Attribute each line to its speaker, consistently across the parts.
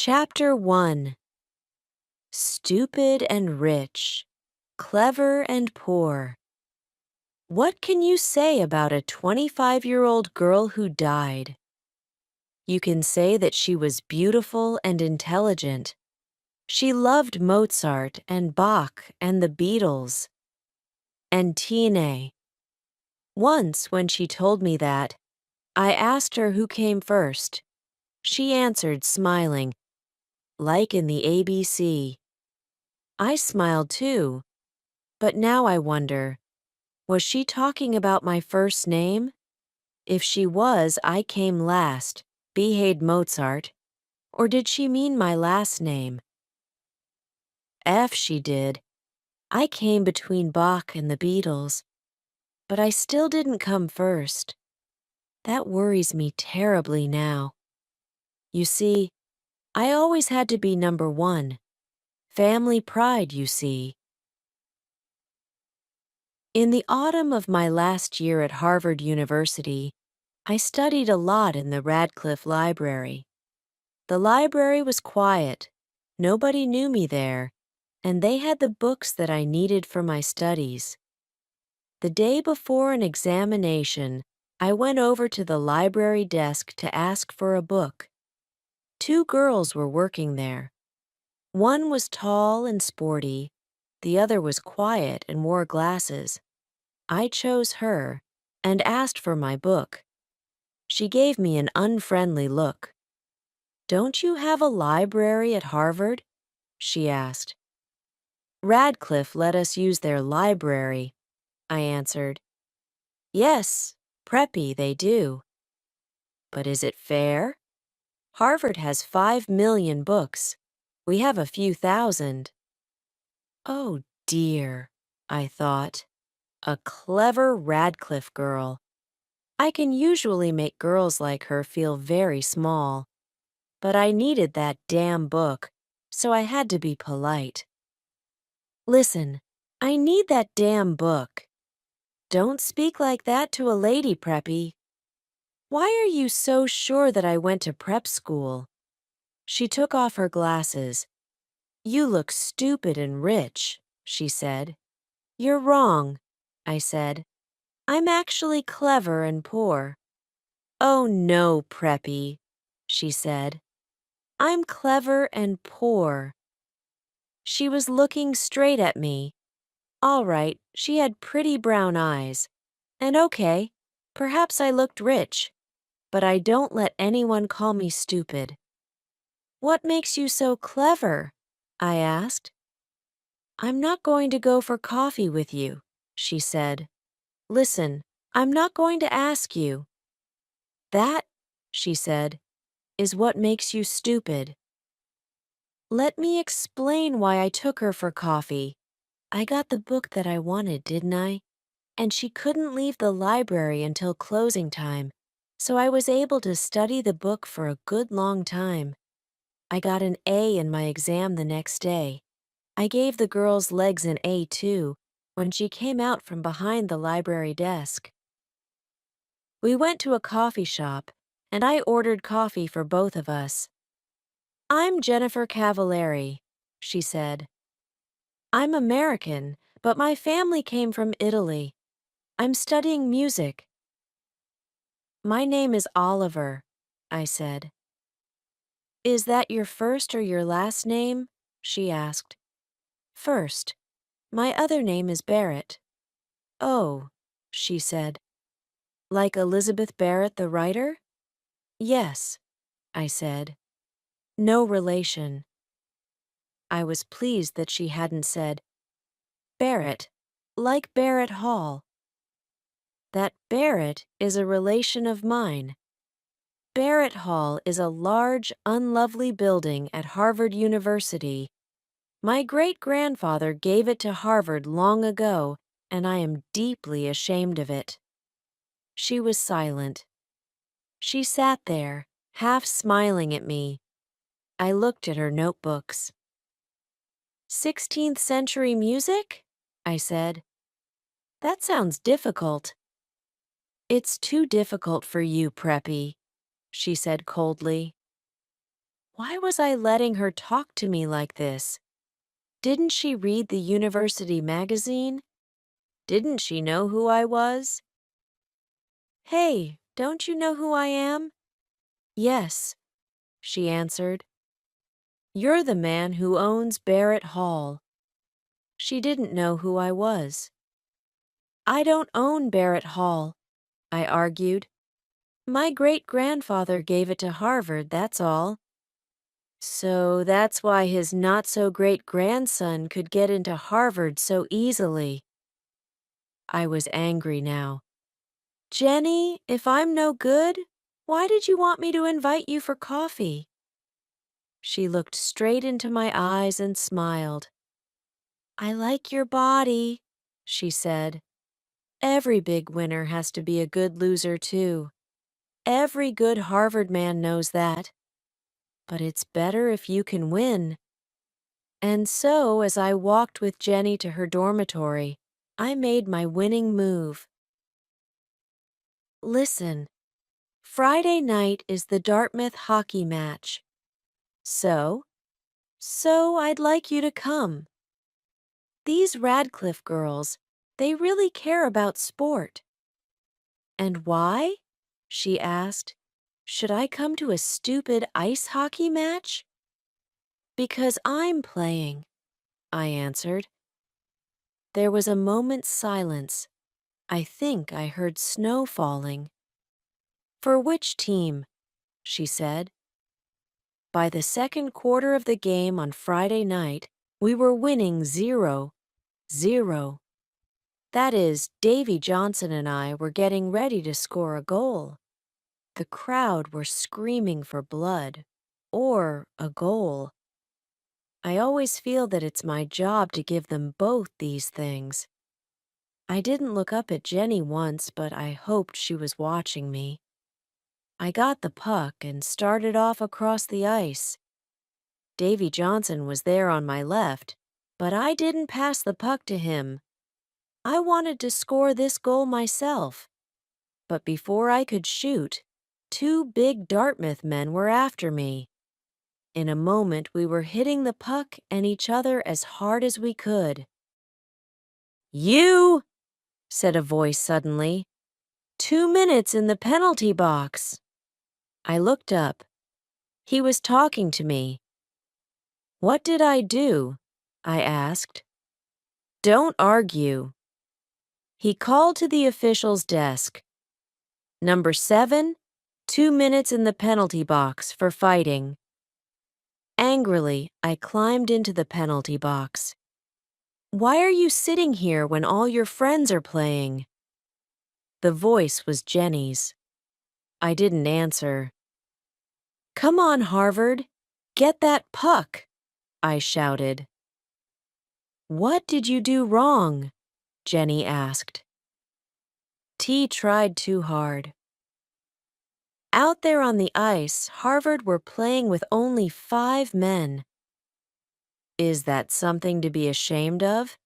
Speaker 1: Chapter 1. Stupid and rich, clever and poor. What can you say about a 25-year-old girl who died? You can say that she was beautiful and intelligent. She loved Mozart and Bach and the Beatles. And Tine. Once, when she told me that, I asked her who came first. She answered, smiling, like in the ABC. I smiled too, but now I wonder, was she talking about my first name? If she was, I came last, behaved Mozart, or did she mean my last name? If she did, I came between Bach and the Beatles, but I still didn't come first. That worries me terribly now. You see, I always had to be number one. Family pride, you see. In the autumn of my last year at Harvard University, I studied a lot in the Radcliffe Library. The library was quiet, nobody knew me there, and they had the books that I needed for my studies. The day before an examination, I went over to the library desk to ask for a book. Two girls were working there. One was tall and sporty, the other was quiet and wore glasses. I chose her and asked for my book. She gave me an unfriendly look. "Don't you have a library at Harvard?" she asked. "Radcliffe let us use their library," I answered. "Yes, preppy, they do." "But is it fair? Harvard has 5 million books. We have a few thousand." Oh dear, I thought. A clever Radcliffe girl. I can usually make girls like her feel very small. But I needed that damn book, so I had to be polite. "Listen, I need that damn book." "Don't speak like that to a lady, Preppy." "Why are you so sure that I went to prep school?" She took off her glasses. "You look stupid and rich," she said. "You're wrong," I said. "I'm actually clever and poor." "Oh no, Preppy," she said. "I'm clever and poor." She was looking straight at me. All right, she had pretty brown eyes. And okay, perhaps I looked rich, but I don't let anyone call me stupid. "What makes you so clever?" I asked. "I'm not going to go for coffee with you," she said. "Listen, I'm not going to ask you." "That," she said, "is what makes you stupid." Let me explain why I took her for coffee. I got the book that I wanted, didn't I? And she couldn't leave the library until closing time, so I was able to study the book for a good long time. I got an A in my exam the next day. I gave the girls' legs an A too, when she came out from behind the library desk. We went to a coffee shop, and I ordered coffee for both of us. "I'm Jennifer Cavallari," she said. "I'm American, but my family came from Italy. I'm studying music." "My name is Oliver," I said. "Is that your first or your last name?" she asked. "First. My other name is Barrett." "Oh," she said. "Like Elizabeth Barrett, the writer?" "Yes," I said. "No relation." I was pleased that she hadn't said, "Barrett, like Barrett Hall." That Barrett is a relation of mine. Barrett Hall is a large, unlovely building at Harvard University. My great-grandfather gave it to Harvard long ago, and I am deeply ashamed of it. She was silent. She sat there, half smiling at me. I looked at her notebooks. 16th century music?" I said. "That sounds difficult." "It's too difficult for you, Preppy," she said coldly. Why was I letting her talk to me like this? Didn't she read the university magazine? Didn't she know who I was? Hey, don't you know who I am? Yes, she answered. You're the man who owns Barrett Hall. She didn't know who I was. I don't own Barrett Hall, I argued. My great-grandfather gave it to Harvard, that's all. So that's why his not-so-great-grandson could get into Harvard so easily. I was angry now. Jenny, if I'm no good, why did you want me to invite you for coffee? She looked straight into my eyes and smiled. I like your body, she said. Every big winner has to be a good loser, too. Every good Harvard man knows that. But it's better if you can win. And so, as I walked with Jenny to her dormitory, I made my winning move. Listen, Friday night is the Dartmouth hockey match. So I'd like you to come. These Radcliffe girls, they really care about sport. And why? She asked. Should I come to a stupid ice hockey match? Because I'm playing, I answered. There was a moment's silence. I think I heard snow falling. For which team? She said. By the second quarter of the game on Friday night, we were winning 0-0. That is, Davy Johnson and I were getting ready to score a goal. The crowd were screaming for blood, or a goal. I always feel that it's my job to give them both these things. I didn't look up at Jenny once, but I hoped she was watching me. I got the puck and started off across the ice. Davy Johnson was there on my left, but I didn't pass the puck to him. I wanted to score this goal myself. But before I could shoot, 2 big Dartmouth men were after me. In a moment, we were hitting the puck and each other as hard as we could. You, said a voice suddenly. 2 minutes in the penalty box. I looked up. He was talking to me. What did I do? I asked. Don't argue. He called to the official's desk. Number 7, 2 minutes in the penalty box for fighting. Angrily, I climbed into the penalty box. Why are you sitting here when all your friends are playing? The voice was Jenny's. I didn't answer. Come on, Harvard. Get that puck, I shouted. What did you do wrong? Jenny asked. T tried too hard. Out there on the ice, Harvard were playing with only 5 men. Is that something to be ashamed of?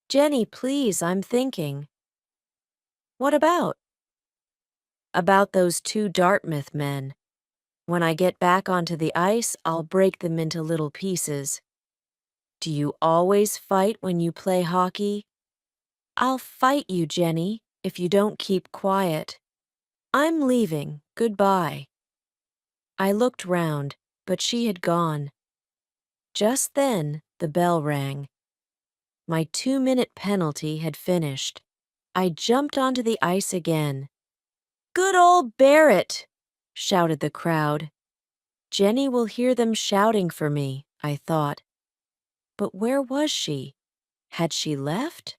Speaker 1: Jenny, please, I'm thinking. What about? About those 2 Dartmouth men. When I get back onto the ice, I'll break them into little pieces. Do you always fight when you play hockey? I'll fight you, Jenny, if you don't keep quiet. I'm leaving. Goodbye. I looked round, but she had gone. Just then, the bell rang. My 2-minute penalty had finished. I jumped onto the ice again. Good old Barrett! Shouted the crowd. Jenny will hear them shouting for me, I thought. But where was she? Had she left?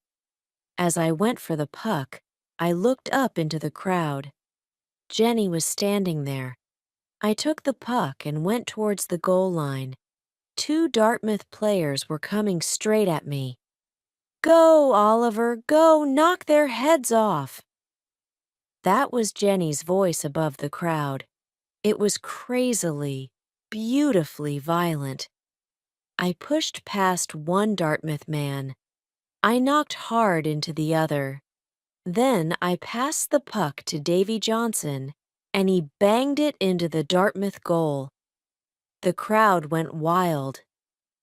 Speaker 1: As I went for the puck, I looked up into the crowd. Jenny was standing there. I took the puck and went towards the goal line. 2 Dartmouth players were coming straight at me. Go, Oliver, go, knock their heads off. That was Jenny's voice above the crowd. It was crazily, beautifully violent. I pushed past one Dartmouth man. I knocked hard into the other. Then I passed the puck to Davy Johnson, and he banged it into the Dartmouth goal. The crowd went wild.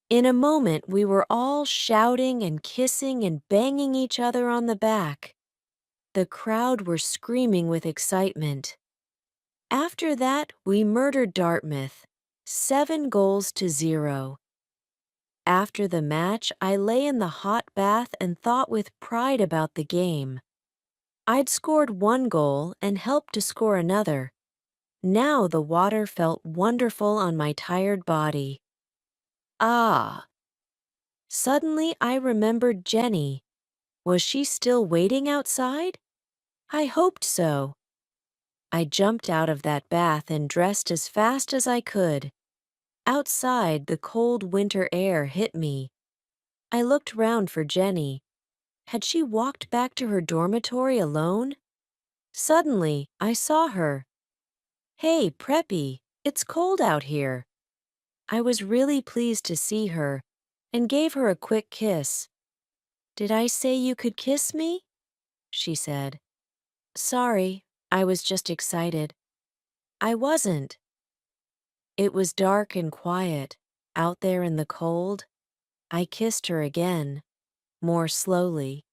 Speaker 1: In a moment, we were all shouting and kissing and banging each other on the back. The crowd were screaming with excitement. After that, we murdered Dartmouth, 7 goals to 0. After the match, I lay in the hot bath and thought with pride about the game. I'd scored 1 goal and helped to score another. Now the water felt wonderful on my tired body. Ah! Suddenly I remembered Jenny. Was she still waiting outside? I hoped so. I jumped out of that bath and dressed as fast as I could. Outside, the cold winter air hit me. I looked round for Jenny. Had she walked back to her dormitory alone? Suddenly, I saw her. "Hey, Preppy, it's cold out here." I was really pleased to see her and gave her a quick kiss. "Did I say you could kiss me?" she said. "Sorry, I was just excited." "I wasn't." It was dark and quiet, out there in the cold. I kissed her again, more slowly.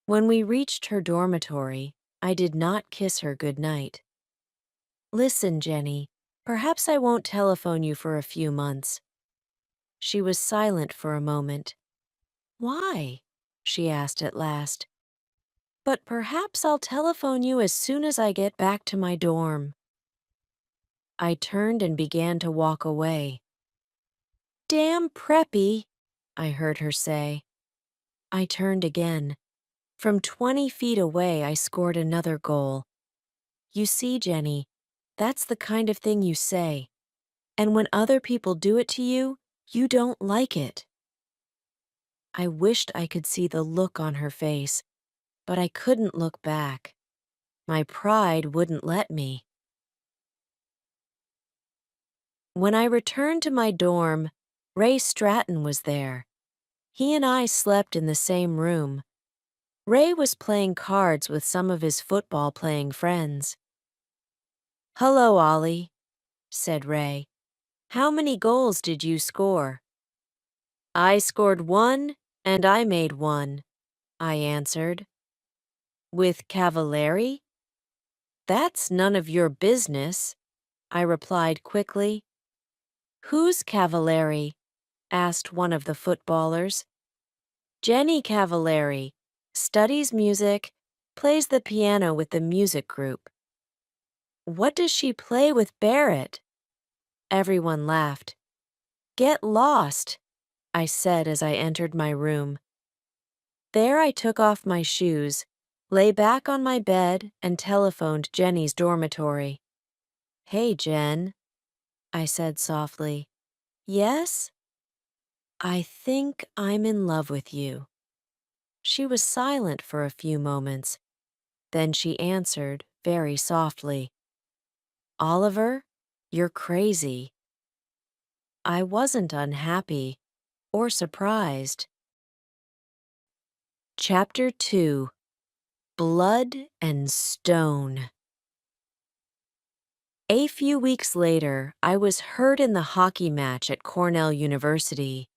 Speaker 1: When we reached her dormitory, I did not kiss her goodnight. "Listen, Jenny, perhaps I won't telephone you for a few months." She was silent for a moment. "Why?" she asked at last. "But perhaps I'll telephone you as soon as I get back to my dorm." I turned and began to walk away. "Damn Preppy," I heard her say. I turned again. From 20 feet away, I scored another goal. You see, Jenny, that's the kind of thing you say. And when other people do it to you, you don't like it. I wished I could see the look on her face, but I couldn't look back. My pride wouldn't let me. When I returned to my dorm, Ray Stratton was there. He and I slept in the same room. Ray was playing cards with some of his football-playing friends. "Hello, Ollie," said Ray. "How many goals did you score?" "I scored 1 and I made 1, I answered. "With Cavallari?" "That's none of your business," I replied quickly. "Who's Cavallari?" asked one of the footballers. "Jenny Cavallari, studies music, plays the piano with the music group." "What does she play with Barrett?" Everyone laughed. "Get lost," I said as I entered my room. There I took off my shoes, lay back on my bed, and telephoned Jenny's dormitory. "Hey, Jen," I said softly. "Yes?" "I think I'm in love with you." She was silent for a few moments. Then she answered very softly. "Oliver, you're crazy." I wasn't unhappy or surprised. Chapter 2: Blood and Stone. A few weeks later, I was hurt in the hockey match at Cornell University.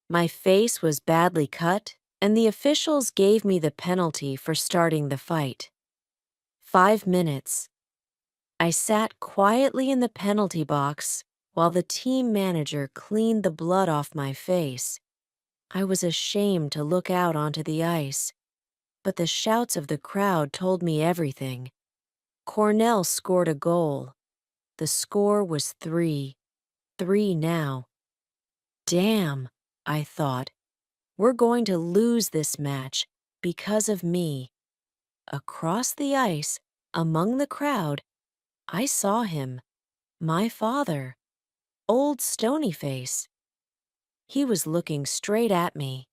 Speaker 1: My face was badly cut, and the officials gave me the penalty for starting the fight. 5 minutes. I sat quietly in the penalty box while the team manager cleaned the blood off my face. I was ashamed to look out onto the ice, but the shouts of the crowd told me everything. Cornell scored a goal. The score was 3-3 now. Damn, I thought. We're going to lose this match because of me. Across the ice, among the crowd, I saw him, my father, old Stonyface. He was looking straight at me.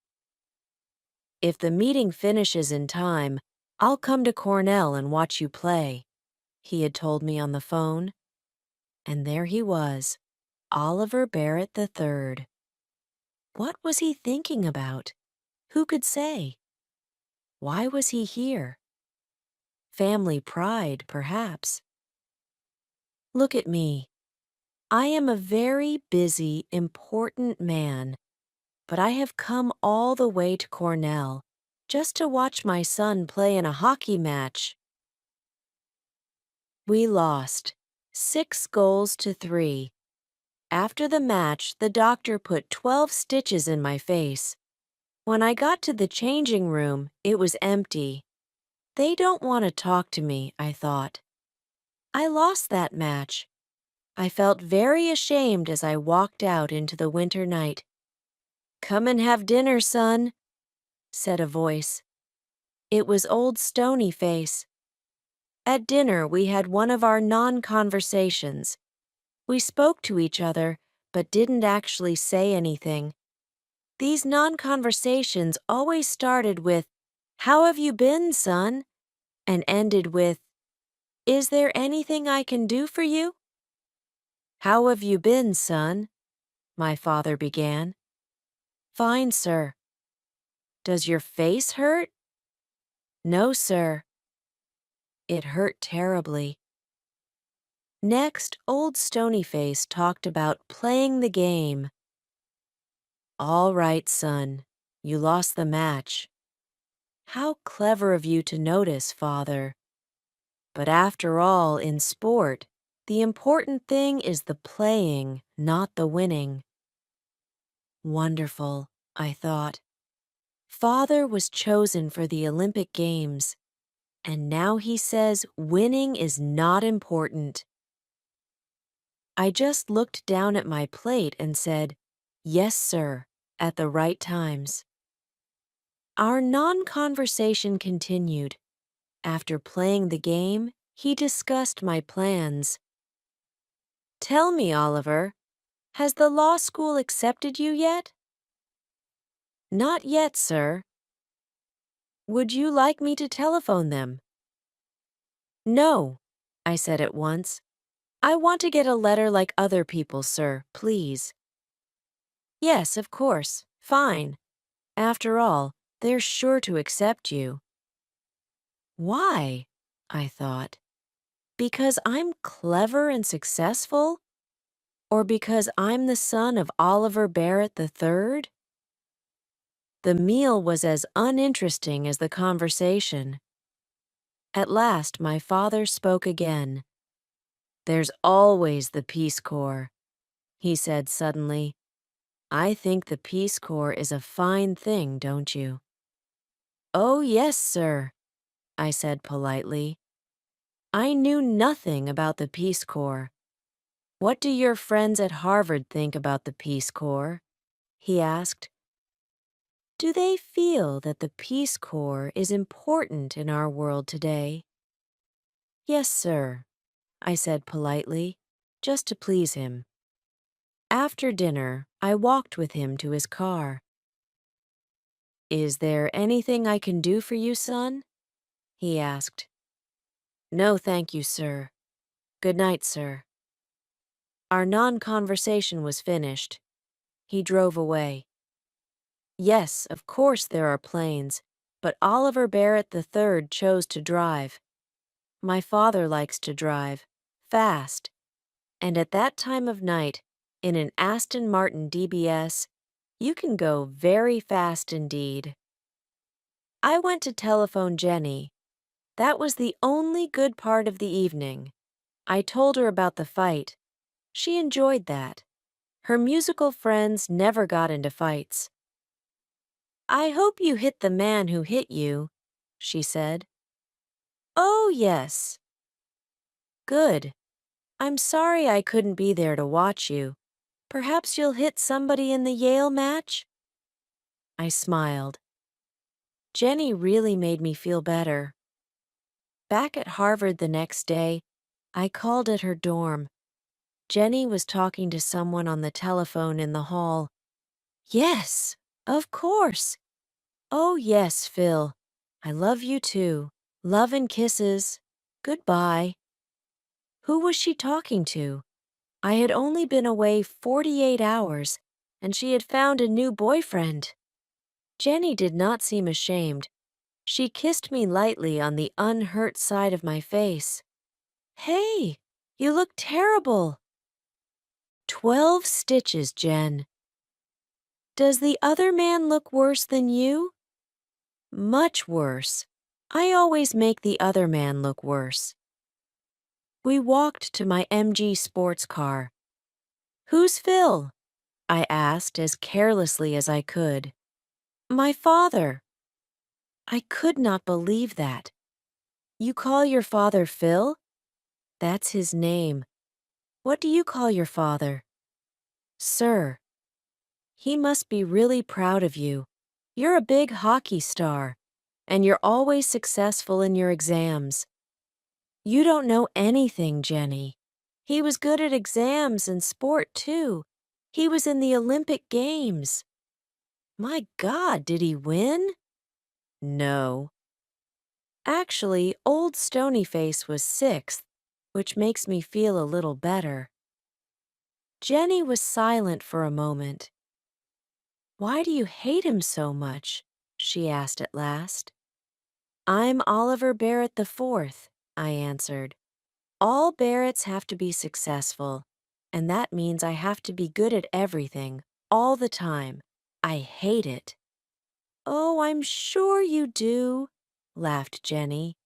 Speaker 1: "If the meeting finishes in time, I'll come to Cornell and watch you play," he had told me on the phone. And there he was, Oliver Barrett III. What was he thinking about? Who could say? Why was he here? Family pride, perhaps. Look at me. I am a very busy, important man, but I have come all the way to Cornell just to watch my son play in a hockey match. We lost 6 goals to 3. After the match, the doctor put 12 stitches in my face. When I got to the changing room, it was empty. They don't want to talk to me, I thought. I lost that match. I felt very ashamed as I walked out into the winter night. "Come and have dinner, son," said a voice. It was old Stony Face. At dinner, we had one of our non-conversations. We spoke to each other, but didn't actually say anything. These non-conversations always started with, "How have you been, son?" and ended with, "Is there anything I can do for you?" "How have you been, son?" my father began. "Fine, sir." "Does your face hurt?" "No, sir." It hurt terribly. Next, old Stonyface talked about playing the game. "All right, son. You lost the match. How clever of you to notice, father. But after all, in sport, the important thing is the playing, not the winning." Wonderful, I thought. Father was chosen for the Olympic Games, and now he says winning is not important. I just looked down at my plate and said, "Yes, sir," at the right times. Our non-conversation continued. After playing the game, he discussed my plans. "Tell me, Oliver, has the law school accepted you yet?" "Not yet, sir." "Would you like me to telephone them?" "No," I said at once. "I want to get a letter like other people, sir, please." "Yes, of course. Fine. After all, they're sure to accept you." Why? I thought. Because I'm clever and successful? Or because I'm the son of Oliver Barrett III? The meal was as uninteresting as the conversation. At last, my father spoke again. "There's always the Peace Corps," he said suddenly. "I think the Peace Corps is a fine thing, don't you?" "Oh, yes, sir," I said politely. I knew nothing about the Peace Corps. "What do your friends at Harvard think about the Peace Corps?" he asked. "Do they feel that the Peace Corps is important in our world today?" "Yes, sir," I said politely, just to please him. After dinner, I walked with him to his car. "Is there anything I can do for you, son?" he asked. "No, thank you, sir. Good night, sir." Our non-conversation was finished. He drove away. Yes, of course there are planes, but Oliver Barrett III chose to drive. My father likes to drive, fast, and at that time of night, in an Aston Martin DBS, you can go very fast indeed. I went to telephone Jenny. That was the only good part of the evening. I told her about the fight. She enjoyed that. Her musical friends never got into fights. "I hope you hit the man who hit you," she said. "Oh, yes." "Good. I'm sorry I couldn't be there to watch you. Perhaps you'll hit somebody in the Yale match?" I smiled. Jenny really made me feel better. Back at Harvard the next day, I called at her dorm. Jenny was talking to someone on the telephone in the hall. "Yes, of course. Oh, yes, Phil. I love you too. Love and kisses. Goodbye." Who was she talking to? I had only been away 48 hours, and she had found a new boyfriend. Jenny did not seem ashamed. She kissed me lightly on the unhurt side of my face. "Hey, you look terrible." 12 stitches, Jen. Does the other man look worse than you? Much worse. I always make the other man look worse. We walked to my MG sports car. Who's Phil? I asked as carelessly as I could. My father. I could not believe that. You call your father Phil? That's his name. What do you call your father? Sir. He must be really proud of you. You're a big hockey star, and you're always successful in your exams. You don't know anything, Jenny. He was good at exams and sport, too. He was in the Olympic Games. My God, did he win? No. Actually, old Stonyface was 6th, which makes me feel a little better. Jenny was silent for a moment. Why do you hate him so much? She asked at last. I'm Oliver Barrett IV, I answered. All Barretts have to be successful, and that means I have to be good at everything, all the time. I hate it. Oh, I'm sure you do, laughed Jenny.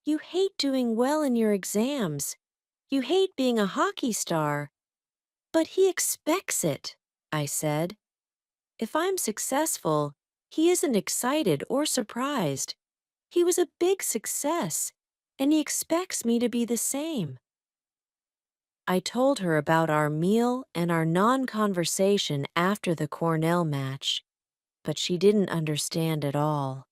Speaker 1: You hate doing well in your exams. You hate being a hockey star. But he expects it, I said. If I'm successful, he isn't excited or surprised. He was a big success, and he expects me to be the same. I told her about our meal and our non-conversation after the Cornell match, but she didn't understand at all.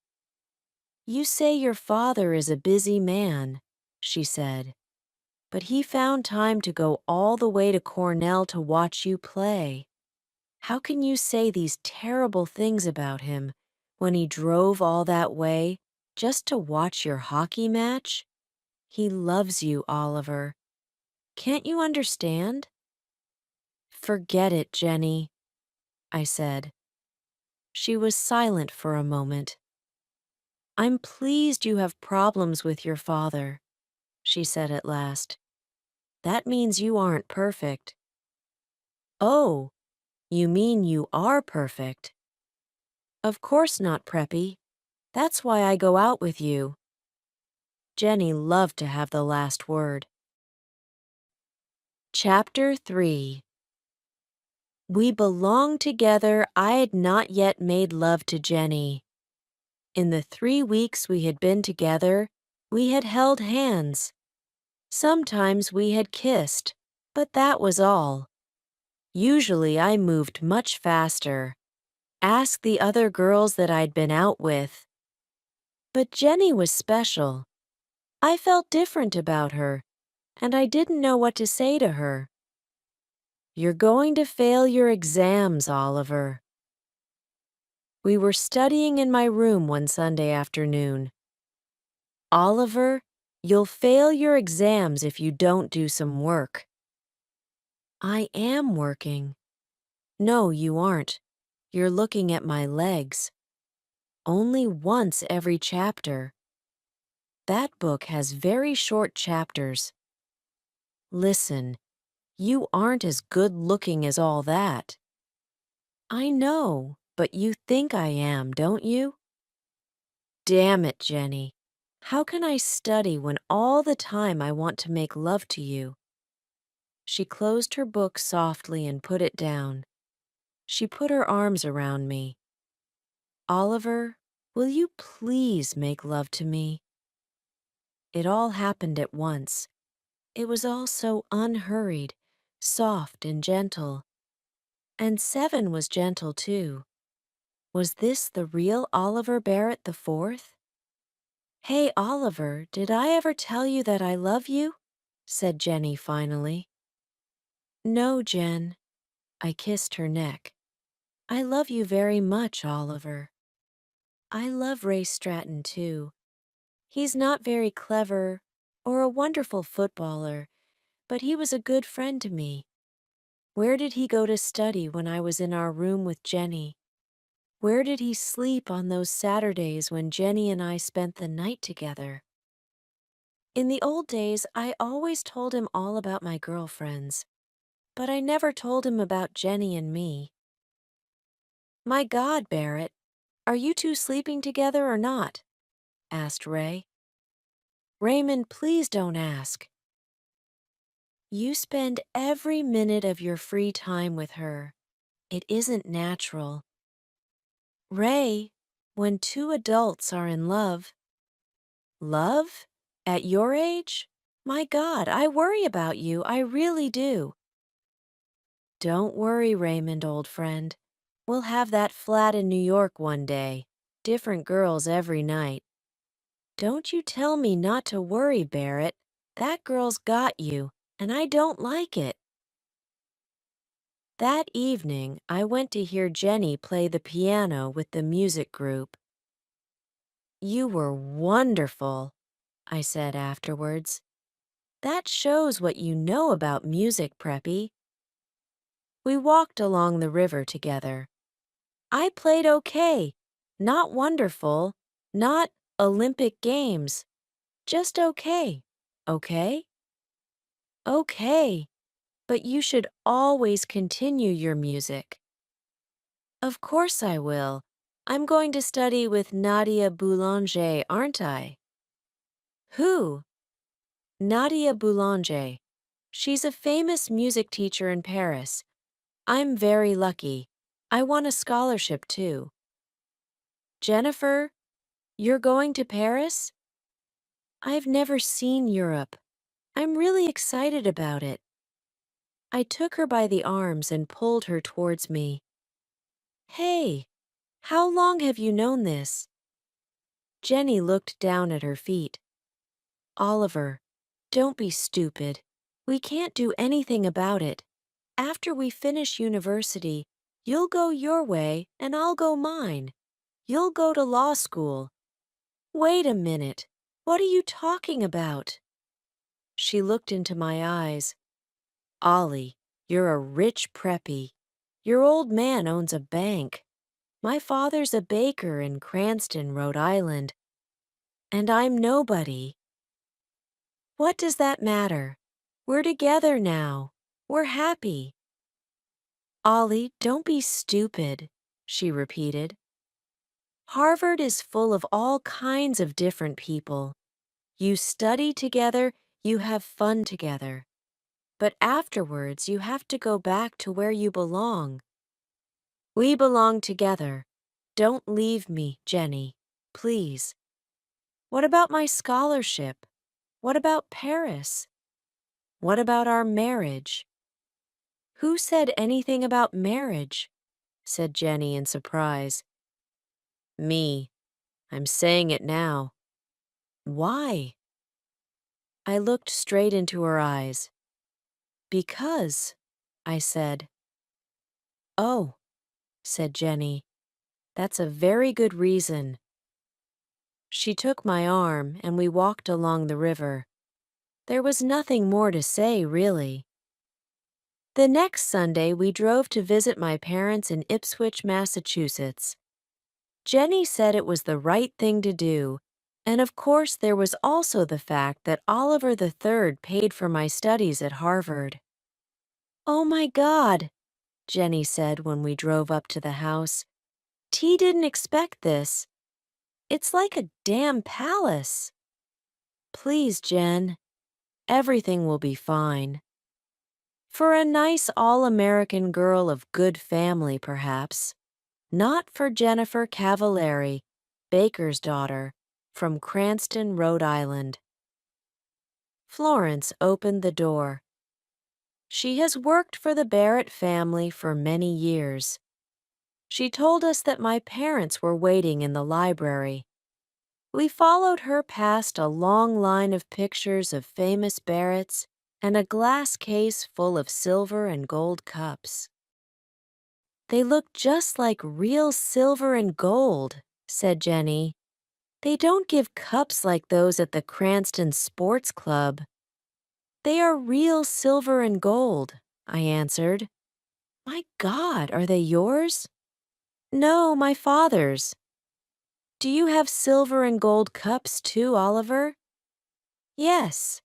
Speaker 1: You say your father is a busy man, she said, but he found time to go all the way to Cornell to watch you play. How can you say these terrible things about him when he drove all that way just to watch your hockey match? He loves you, Oliver. Can't you understand? Forget it, Jenny, I said. She was silent for a moment. I'm pleased you have problems with your father, she said at last. That means you aren't perfect. Oh, you mean you are perfect? Of course not, Preppy. That's why I go out with you. Jenny loved to have the last word. Chapter 3. We belonged together. I had not yet made love to Jenny. In the 3 weeks we had been together, we had held hands. Sometimes we had kissed, but that was all. Usually I moved much faster. Ask the other girls that I'd been out with. But Jenny was special. I felt different about her, and I didn't know what to say to her. You're going to fail your exams, Oliver. We were studying in my room one Sunday afternoon. Oliver, you'll fail your exams if you don't do some work. I am working. No, you aren't. You're looking at my legs. Only once every chapter. That book has very short chapters. Listen, you aren't as good-looking as all that. I know, but you think I am, don't you? Damn it, Jenny. How can I study when all the time I want to make love to you? She closed her book softly and put it down. She put her arms around me. Oliver, will you please make love to me? It all happened at once. It was all so unhurried, soft and gentle. And 7 was gentle too. Was this the real Oliver Barrett IV? Hey, Oliver, did I ever tell you that I love you? Said Jenny finally. No, Jen. I kissed her neck. I love you very much, Oliver. I love Ray Stratton too. He's not very clever or a wonderful footballer, but he was a good friend to me. Where did he go to study when I was in our room with Jenny? Where did he sleep on those Saturdays when Jenny and I spent the night together? In the old days, I always told him all about my girlfriends. but I never told him about Jenny and me. My God, Barrett, are you two sleeping together or not? Asked Ray. Raymond, please don't ask. You spend every minute of your free time with her. It isn't natural. Ray, when two adults are in love. Love? At your age? My God, I worry about you, I really do. Don't worry, Raymond, old friend. We'll have that flat in New York one day. Different girls every night. Don't you tell me not to worry, Barrett. That girl's got you, and I don't like it. That evening, I went to hear Jenny play the piano with the music group. You were wonderful, I said afterwards. That shows what you know about music, Preppy. We walked along the river together. I played okay, not wonderful, not Olympic Games, just okay. Okay? Okay, but you should always continue your music. Of course I will. I'm going to study with Nadia Boulanger, aren't I? Who? Nadia Boulanger. She's a famous music teacher in Paris. I'm very lucky. I won a scholarship too. Jennifer, you're going to Paris? I've never seen Europe. I'm really excited about it. I took her by the arms and pulled her towards me. Hey, how long have you known this? Jenny looked down at her feet. Oliver, don't be stupid. We can't do anything about it. After we finish university, you'll go your way and I'll go mine. You'll go to law school. Wait a minute. What are you talking about? She looked into my eyes. Ollie, you're a rich preppy. Your old man owns a bank. My father's a baker in Cranston, Rhode Island. And I'm nobody. What does that matter? We're together now. We're happy. Ollie, don't be stupid, she repeated. Harvard is full of all kinds of different people. You study together, you have fun together. But afterwards, you have to go back to where you belong. We belong together. Don't leave me, Jenny, please. What about my scholarship? What about Paris? What about our marriage? Who said anything about marriage? Said Jenny in surprise. Me. I'm saying it now. Why? I looked straight into her eyes. Because, I said. Oh, said Jenny. That's a very good reason. She took my arm and we walked along the river. There was nothing more to say, really. The next Sunday, we drove to visit my parents in Ipswich, Massachusetts. Jenny said it was the right thing to do, and of course there was also the fact that Oliver III paid for my studies at Harvard. Oh my God, Jenny said when we drove up to the house. T didn't expect this. It's like a damn palace. Please, Jen. Everything will be fine. For a nice all-American girl of good family, perhaps. Not for Jennifer Cavallari, baker's daughter, from Cranston, Rhode Island. Florence opened the door. She has worked for the Barrett family for many years. She told us that my parents were waiting in the library. We followed her past a long line of pictures of famous Barretts and a glass case full of silver and gold cups. They look just like real silver and gold, said Jenny. They don't give cups like those at the Cranston Sports Club. They are real silver and gold, I answered. My God, are they yours? No, my father's. Do you have silver and gold cups too, Oliver? Yes.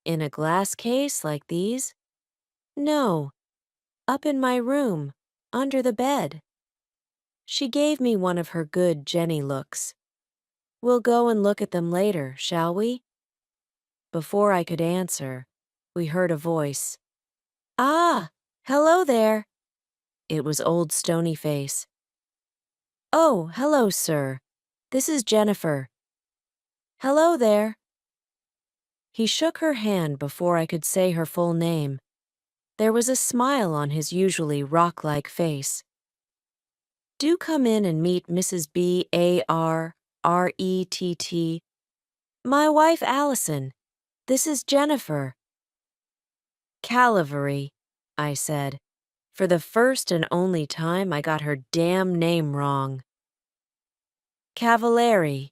Speaker 1: In a glass case like these? No, up in my room, under the bed. She gave me one of her good Jenny looks. We'll go and look at them later, shall we? Before I could answer, we heard a voice. Ah, hello there. It was old Stonyface. Oh, hello, sir. This is Jennifer. Hello there. He shook her hand before I could say her full name. There was a smile on his usually rock-like face. Do come in and meet Mrs. Barrett. My wife, Allison. This is Jennifer. Calvary, I said. For the first and only time, I got her damn name wrong. Cavallari,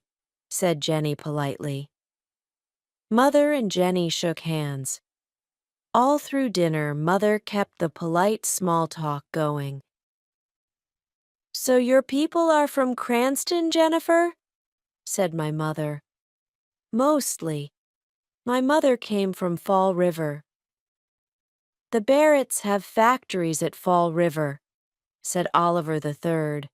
Speaker 1: said Jenny politely. Mother and Jenny shook hands. All through dinner, Mother kept the polite small talk going. So your people are from Cranston, Jennifer? Said my mother. Mostly. My mother came from Fall River. The Barretts have factories at Fall River, said Oliver III.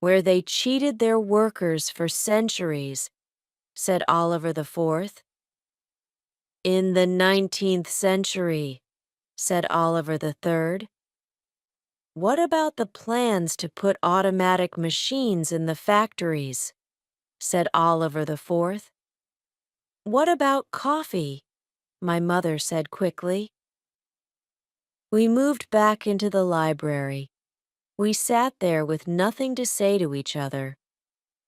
Speaker 1: Where they cheated their workers for centuries, said Oliver IV. In the 19th century, said Oliver III. What about the plans to put automatic machines in the factories? Said Oliver IV. What about coffee? My mother said quickly. We moved back into the library. We sat there with nothing to say to each other.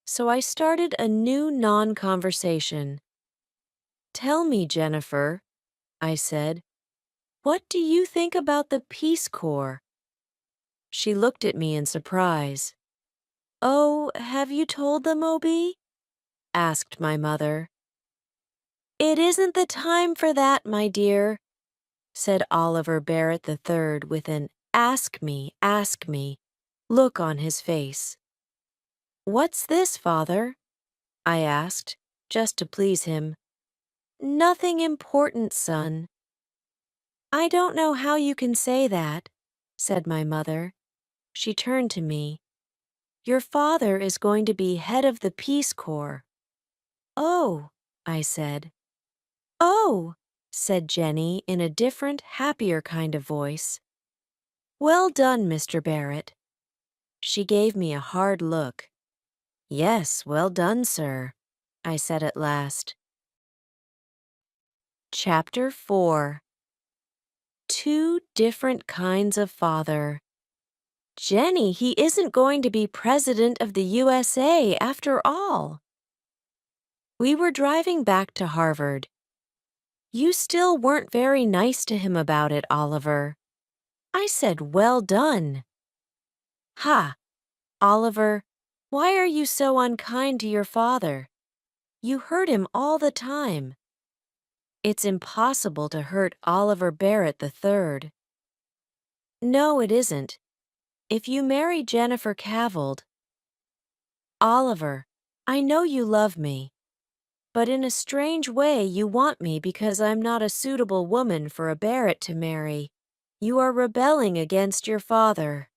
Speaker 1: So I started a new non-conversation. Tell me, Jennifer, I said, what do you think about the Peace Corps? She looked at me in surprise. Oh, have you told them, O.B.? Asked my mother. It isn't the time for that, my dear, said Oliver Barrett III with an ask me look on his face. What's this, Father? I asked, just to please him. Nothing important, son. I don't know how you can say that, said my mother. She turned to me. Your father is going to be head of the Peace Corps. Oh, I said. Oh, said Jenny in a different, happier kind of voice. Well done, Mr. Barrett. She gave me a hard look. Yes, well done, sir, I said at last. Chapter 4. Two different kinds of father. Jenny, he isn't going to be president of the USA after all. We were driving back to Harvard. You still weren't very nice to him about it, Oliver. I said, well done. Ha, Oliver, why are you so unkind to your father? You hurt him all the time. It's impossible to hurt Oliver Barrett III. No, it isn't. If you marry Jennifer Cavald. Oliver, I know you love me. But in a strange way you want me because I'm not a suitable woman for a Barrett to marry. You are rebelling against your father.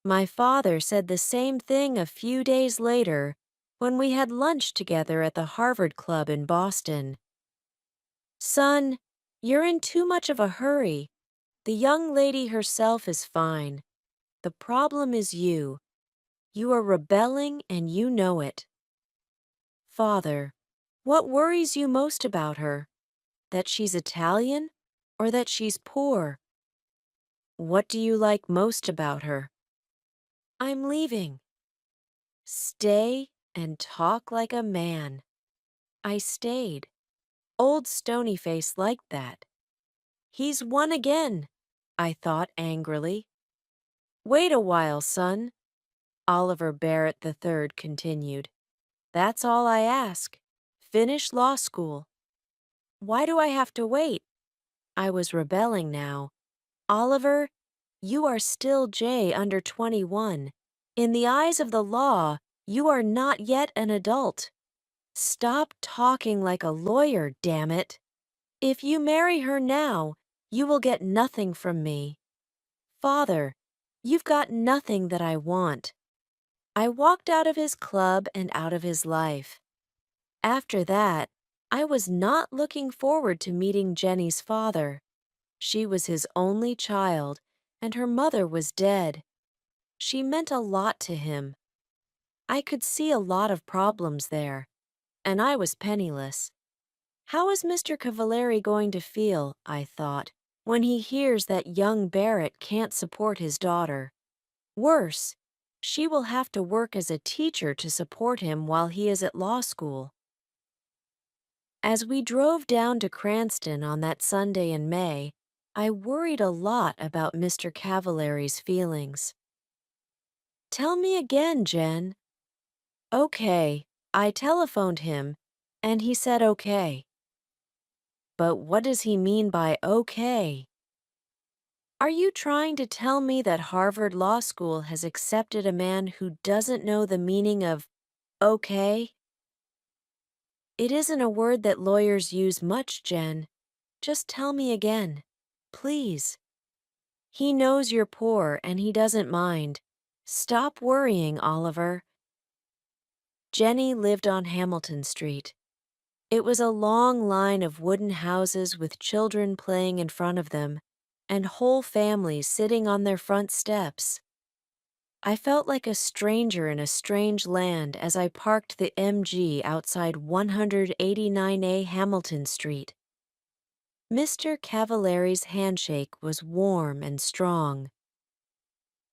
Speaker 1: My father said the same thing a few days later when we had lunch together at the Harvard Club in Boston. Son, you're in too much of a hurry. The young lady herself is fine. The problem is you. You are rebelling and you know it. Father, what worries you most about her? That she's Italian or that she's poor? What do you like most about her? I'm leaving. Stay and talk like a man. I stayed. Old Stonyface liked that. He's won again, I thought angrily. Wait a while, son, Oliver Barrett III continued. That's all I ask. Finish law school. Why do I have to wait? I was rebelling now. Oliver, you are still J under 21. In the eyes of the law, you are not yet an adult. Stop talking like a lawyer, damn it. If you marry her now, You will get nothing from me. Father, you've got nothing that I want. I walked out of his club and out of his life. After that, I was not looking forward to meeting Jenny's father. She was his only child, and her mother was dead. She meant a lot to him. I could see a lot of problems there, and I was penniless. How is Mr. Cavallari going to feel, I thought, when he hears that young Barrett can't support his daughter? Worse, she will have to work as a teacher to support him while he is at law school. As we drove down to Cranston on that Sunday in May, I worried a lot about Mr. Cavallari's feelings. Tell me again, Jen. Okay, I telephoned him, and he said okay. But what does he mean by okay? Are you trying to tell me that Harvard Law School has accepted a man who doesn't know the meaning of okay? It isn't a word that lawyers use much, Jen. Just tell me again, please. He knows you're poor and he doesn't mind. Stop worrying, Oliver. Jenny lived on Hamilton Street. It was a long line of wooden houses with children playing in front of them, and whole families sitting on their front steps. I felt like a stranger in a strange land as I parked the MG outside 189A Hamilton Street. Mr. Cavallari's handshake was warm and strong.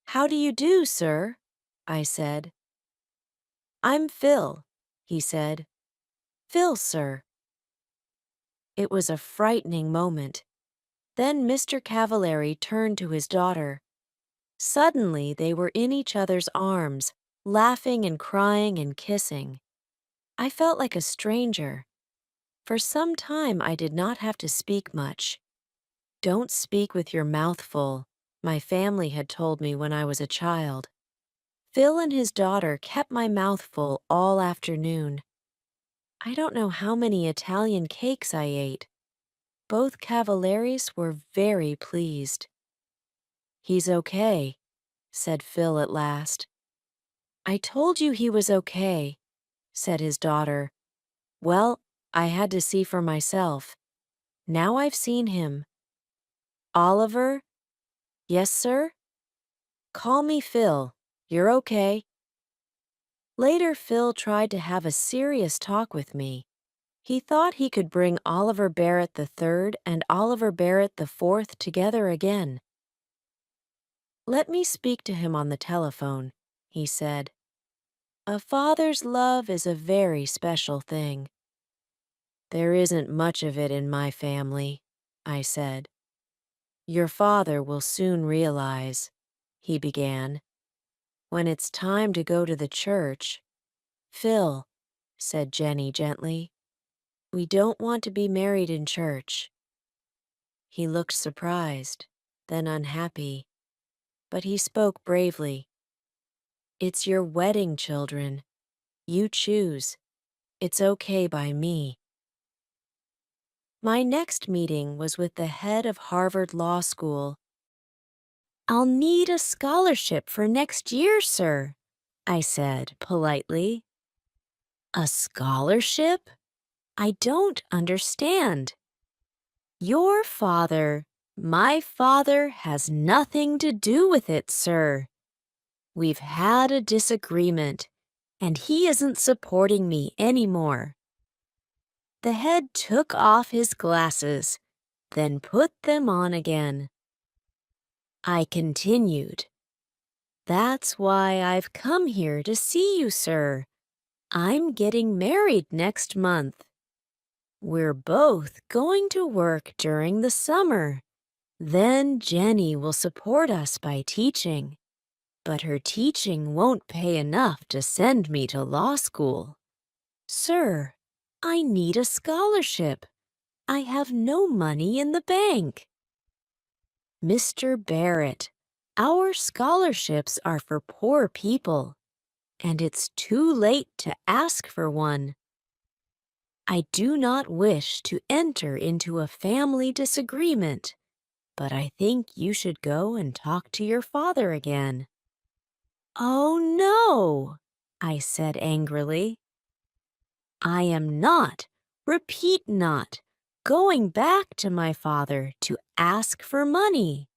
Speaker 1: "How do you do, sir?" I said. "I'm Phil," he said. "Phil, sir." It was a frightening moment. Then Mr. Cavallari turned to his daughter. Suddenly they were in each other's arms, laughing and crying and kissing. I felt like a stranger. For some time I did not have to speak much. Don't speak with your mouth full, my family had told me when I was a child. Phil and his daughter kept my mouth full all afternoon. I don't know how many Italian cakes I ate. Both Cavallaris were very pleased. "He's okay," said Phil at last. "I told you he was okay," said his daughter. "Well, I had to see for myself. Now I've seen him. Oliver?" "Yes, sir?" "Call me Phil. You're okay." Later, Phil tried to have a serious talk with me. He thought he could bring Oliver Barrett III and Oliver Barrett IV together again. "Let me speak to him on the telephone," he said. "A father's love is a very special thing." "There isn't much of it in my family," I said. "Your father will soon realize," he began, "when it's time to go to the church." "Phil," said Jenny gently, "we don't want to be married in church." He looked surprised, then unhappy, but he spoke bravely. "It's your wedding, children. You choose. It's okay by me." My next meeting was with the head of Harvard Law School. "I'll need a scholarship for next year, sir," I said politely. "A scholarship? I don't understand." "Your father, my father, has nothing to do with it, sir. We've had a disagreement, and he isn't supporting me anymore." The head took off his glasses, then put them on again. I continued. "That's why I've come here to see you, sir. I'm getting married next month. We're both going to work during the summer. Then Jenny will support us by teaching. But her teaching won't pay enough to send me to law school. Sir, I need a scholarship. I have no money in the bank." "Mr. Barrett, our scholarships are for poor people, and it's too late to ask for one. I do not wish to enter into a family disagreement, but I think you should go and talk to your father again." "Oh, no," I said angrily. "I am not, repeat not, going back to my father to ask for money."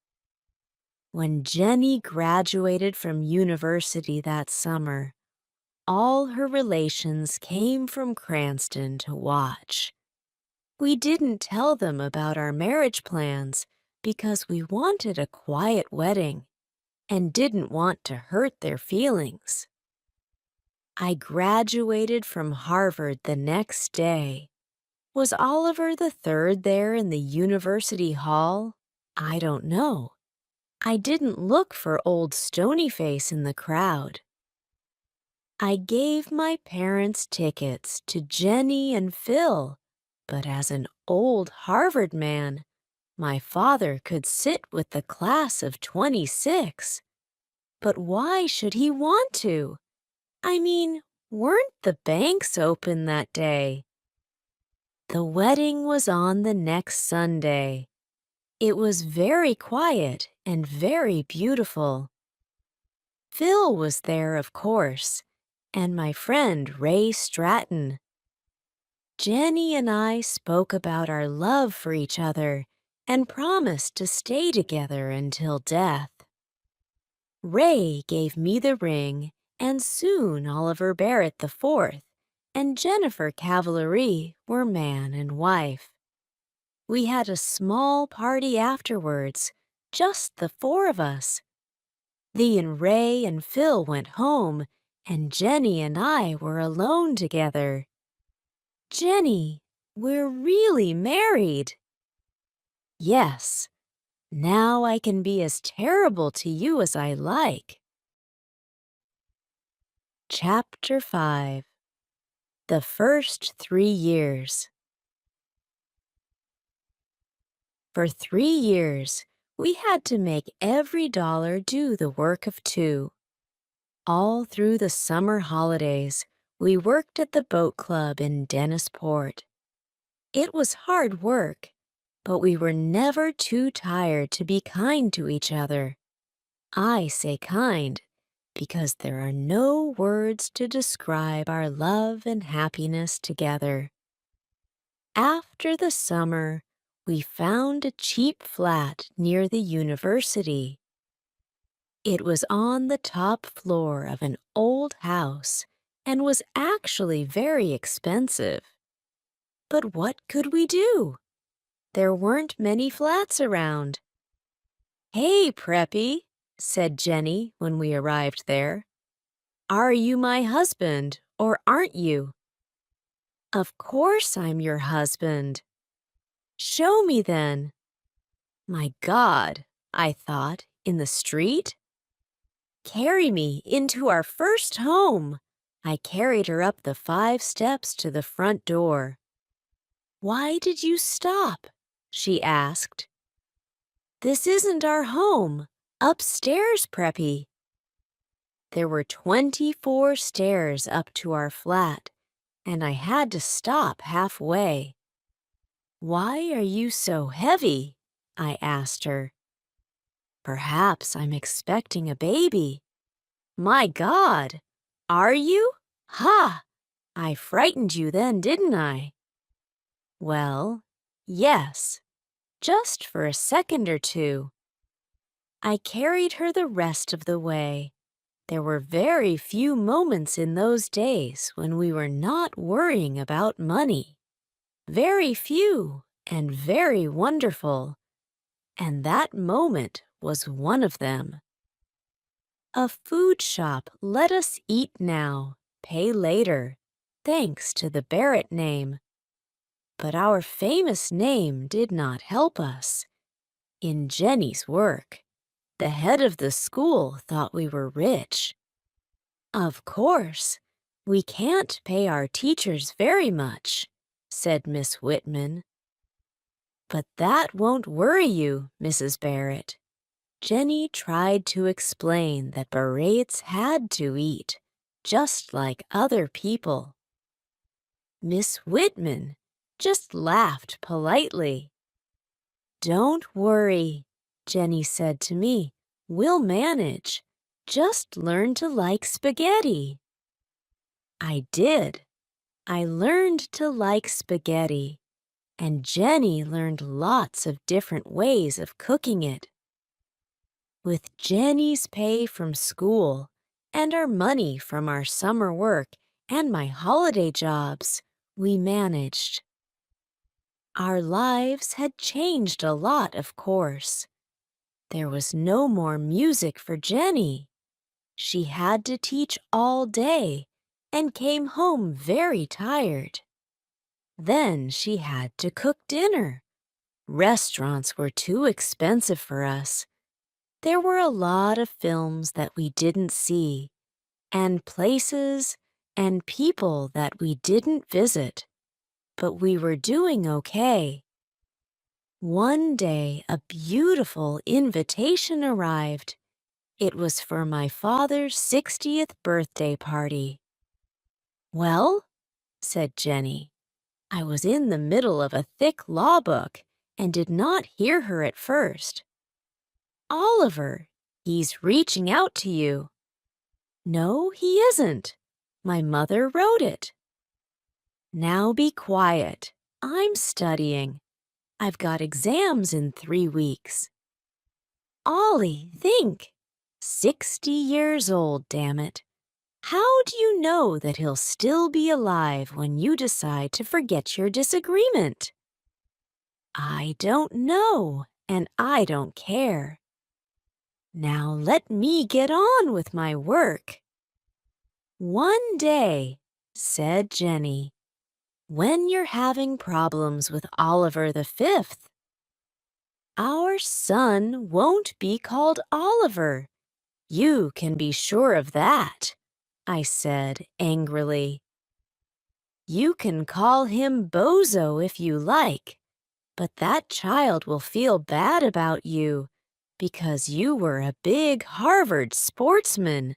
Speaker 1: When Jenny graduated from university that summer, all her relations came from Cranston to watch. We didn't tell them about our marriage plans because we wanted a quiet wedding and didn't want to hurt their feelings. I graduated from Harvard the next day. Was Oliver the Third there in the university hall? I don't know. I didn't look for old Stonyface in the crowd. I gave my parents tickets to Jenny and Phil, but as an old Harvard man, my father could sit with the class of 26. But why should he want to? I mean, weren't the banks open that day? The wedding was on the next Sunday. It was very quiet and very beautiful. Phil was there, of course, and my friend Ray Stratton. Jenny and I spoke about our love for each other and promised to stay together until death. Ray gave me the ring, and soon Oliver Barrett IV and Jennifer Cavallari were man and wife. We had a small party afterwards, just the four of us. Thee and Ray and Phil went home, and Jenny and I were alone together. "Jenny, we're really married." "Yes. Now I can be as terrible to you as I like." Chapter 5. The First 3 Years. For 3 years, we had to make every dollar do the work of two. All through the summer holidays, we worked at the boat club in Dennisport. It was hard work, but we were never too tired to be kind to each other. I say kind because there are no words to describe our love and happiness together. After the summer, we found a cheap flat near the university. It was on the top floor of an old house and was actually very expensive. But what could we do? There weren't many flats around. "Hey, Preppy," said Jenny when we arrived there. "Are you my husband, or aren't you?" "Of course I'm your husband." "Show me then." My God, I thought, in the street? "Carry me into our first home." I carried her up the 5 steps to the front door. "Why did you stop?" she asked. "This isn't our home. Upstairs, Preppy." There were 24 stairs up to our flat, and I had to stop halfway. "Why are you so heavy?" I asked her. "Perhaps I'm expecting a baby." "My God! Are you? Ha! I frightened you then, didn't I?" "Well, yes, just for a second or two." I carried her the rest of the way. There were very few moments in those days when we were not worrying about money. Very few and very wonderful. And that moment was one of them. A food shop let us eat now, pay later, thanks to the Barrett name. But our famous name did not help us. In Jenny's work, the head of the school thought we were rich. "Of course, we can't pay our teachers very much," said Miss Whitman. "But that won't worry you, Mrs. Barrett." Jenny tried to explain that Barretts had to eat, just like other people. Miss Whitman just laughed politely. Don't worry, Jenny said to me. We'll manage. Just learn to like spaghetti. I did. I learned to like spaghetti, and Jenny learned lots of different ways of cooking it. With Jenny's pay from school and our money from our summer work and my holiday jobs, we managed. Our lives had changed a lot, of course. There was no more music for Jenny. She had to teach all day and came home very tired. Then she had to cook dinner. Restaurants were too expensive for us. There were a lot of films that we didn't see, and places and people that we didn't visit. But we were doing okay. One day, a beautiful invitation arrived. It was for my father's 60th birthday party. Well, said Jenny. I was in the middle of a thick law book and did not hear her at first. Oliver, he's reaching out to you. No, he isn't. My mother wrote it. Now be quiet. I'm studying. I've got exams in 3 weeks. Ollie, think. 60 years old, damn it. How do you know that he'll still be alive when you decide to forget your disagreement? I don't know, and I don't care. Now let me get on with my work. One day, said Jenny, when you're having problems with Oliver the Fifth, our son won't be called Oliver. You can be sure of that, I said angrily. You can call him Bozo if you like, but that child will feel bad about you because you were a big Harvard sportsman.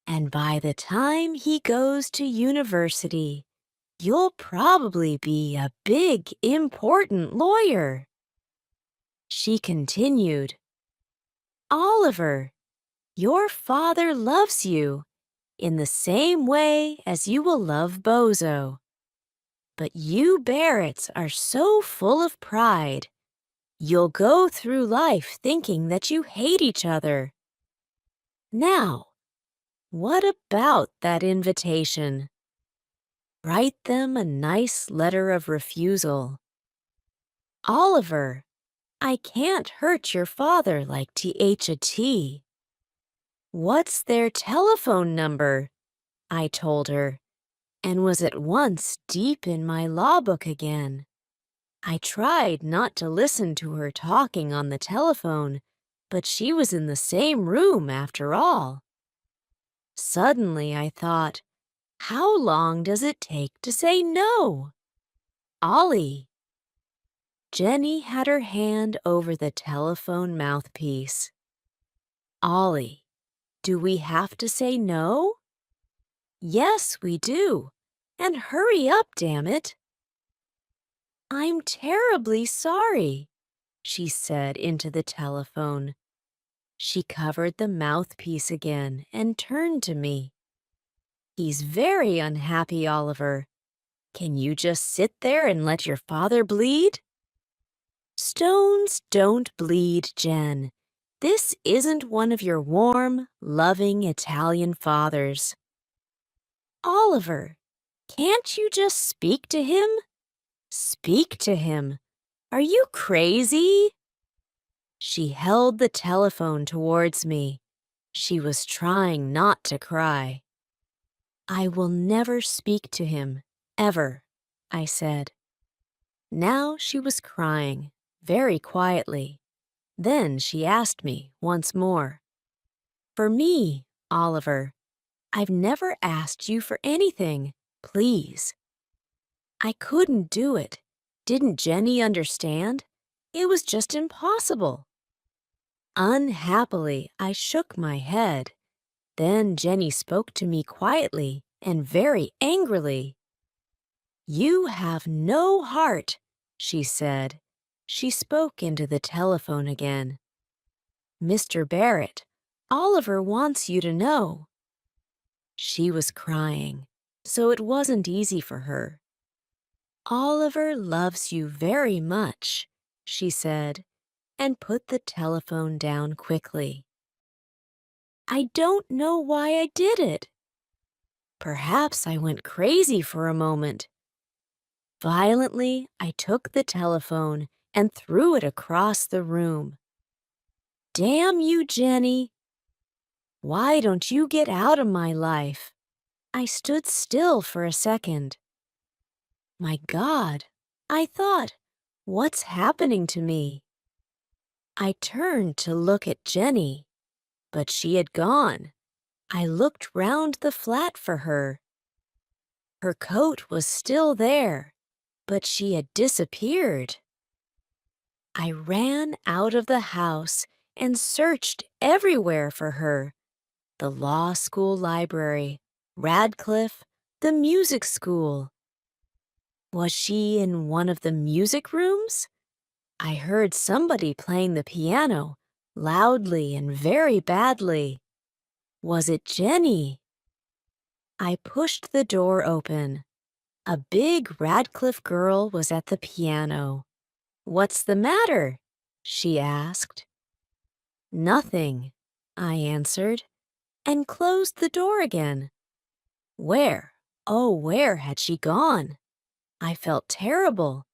Speaker 1: And by the time he goes to university, you'll probably be a big, important lawyer. She continued, Oliver, your father loves you in the same way as you will love Bozo. But you Barretts are so full of pride. You'll go through life thinking that you hate each other. Now, what about that invitation? Write them a nice letter of refusal. Oliver, I can't hurt your father like THAT. What's their telephone number? I told her, and was at once deep in my law book again. I tried not to listen to her talking on the telephone, but she was in the same room after all. Suddenly I thought, how long does it take to say no? Ollie. Jenny had her hand over the telephone mouthpiece. Ollie, do we have to say no? Yes, we do. And hurry up, damn it. I'm terribly sorry, she said into the telephone. She covered the mouthpiece again and turned to me. He's very unhappy, Oliver. Can you just sit there and let your father bleed? Stones don't bleed, Jen. This isn't one of your warm, loving Italian fathers. Oliver, can't you just speak to him? Speak to him. Are you crazy? She held the telephone towards me. She was trying not to cry. I will never speak to him, ever, I said. Now she was crying, very quietly. Then she asked me once more. For me, Oliver, I've never asked you for anything, please. I couldn't do it. Didn't Jenny understand? It was just impossible. Unhappily, I shook my head. Then Jenny spoke to me quietly and very angrily. You have no heart, she said. She spoke into the telephone again. "Mr. Barrett, Oliver wants you to know." She was crying, so it wasn't easy for her. "Oliver loves you very much," she said, and put the telephone down quickly. I don't know why I did it. Perhaps I went crazy for a moment. Violently, I took the telephone and threw it across the room. "Damn you, Jenny! Why don't you get out of my life?" I stood still for a second. My God, I thought, what's happening to me? I turned to look at Jenny, but she had gone. I looked round the flat for her. Her coat was still there, but she had disappeared. I ran out of the house and searched everywhere for her. The law school library, Radcliffe, the music school. Was she in one of the music rooms? I heard somebody playing the piano, loudly and very badly. Was it Jenny? I pushed the door open. A big Radcliffe girl was at the piano. "What's the matter?" she asked. "Nothing," I answered, and closed the door again. Where, oh, where had she gone? I felt terrible.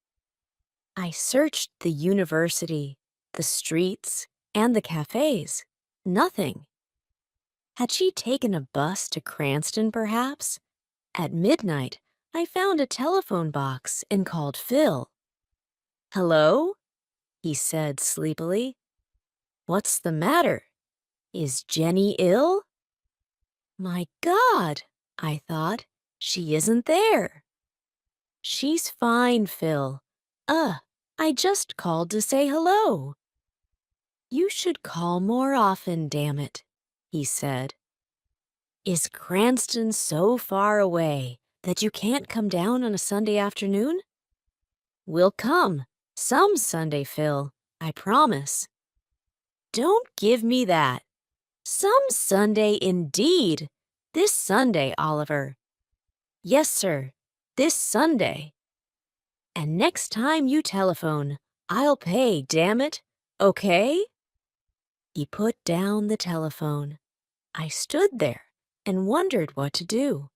Speaker 1: I searched the university, the streets, and the cafes. Nothing. Had she taken a bus to Cranston, perhaps? At midnight, I found a telephone box and called Phil. "Hello?" he said sleepily. "What's the matter? Is Jenny ill?" My God, I thought, she isn't there. "She's fine, Phil. I just called to say hello." "You should call more often, damn it," he said. "Is Cranston so far away that you can't come down on a Sunday afternoon?" "We'll come, some Sunday, Phil, I promise." "Don't give me that. Some Sunday indeed. This Sunday, Oliver." "Yes, sir, this Sunday." "And next time you telephone, I'll pay, damn it. Okay?" He put down the telephone. I stood there and wondered what to do.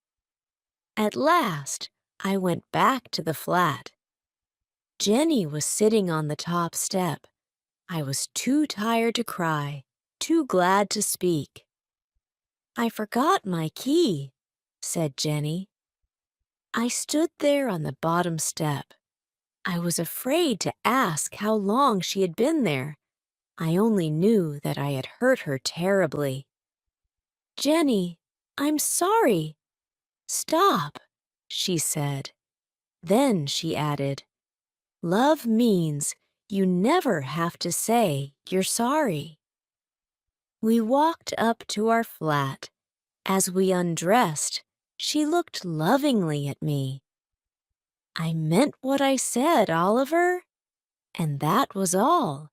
Speaker 1: At last, I went back to the flat. Jenny was sitting on the top step. I was too tired to cry, too glad to speak. "I forgot my key," said Jenny. I stood there on the bottom step. I was afraid to ask how long she had been there. I only knew that I had hurt her terribly. "Jenny, I'm sorry." "Stop," she said. Then she added, "Love means you never have to say you're sorry." We walked up to our flat. As we undressed, she looked lovingly at me. "I meant what I said, Oliver." And that was all.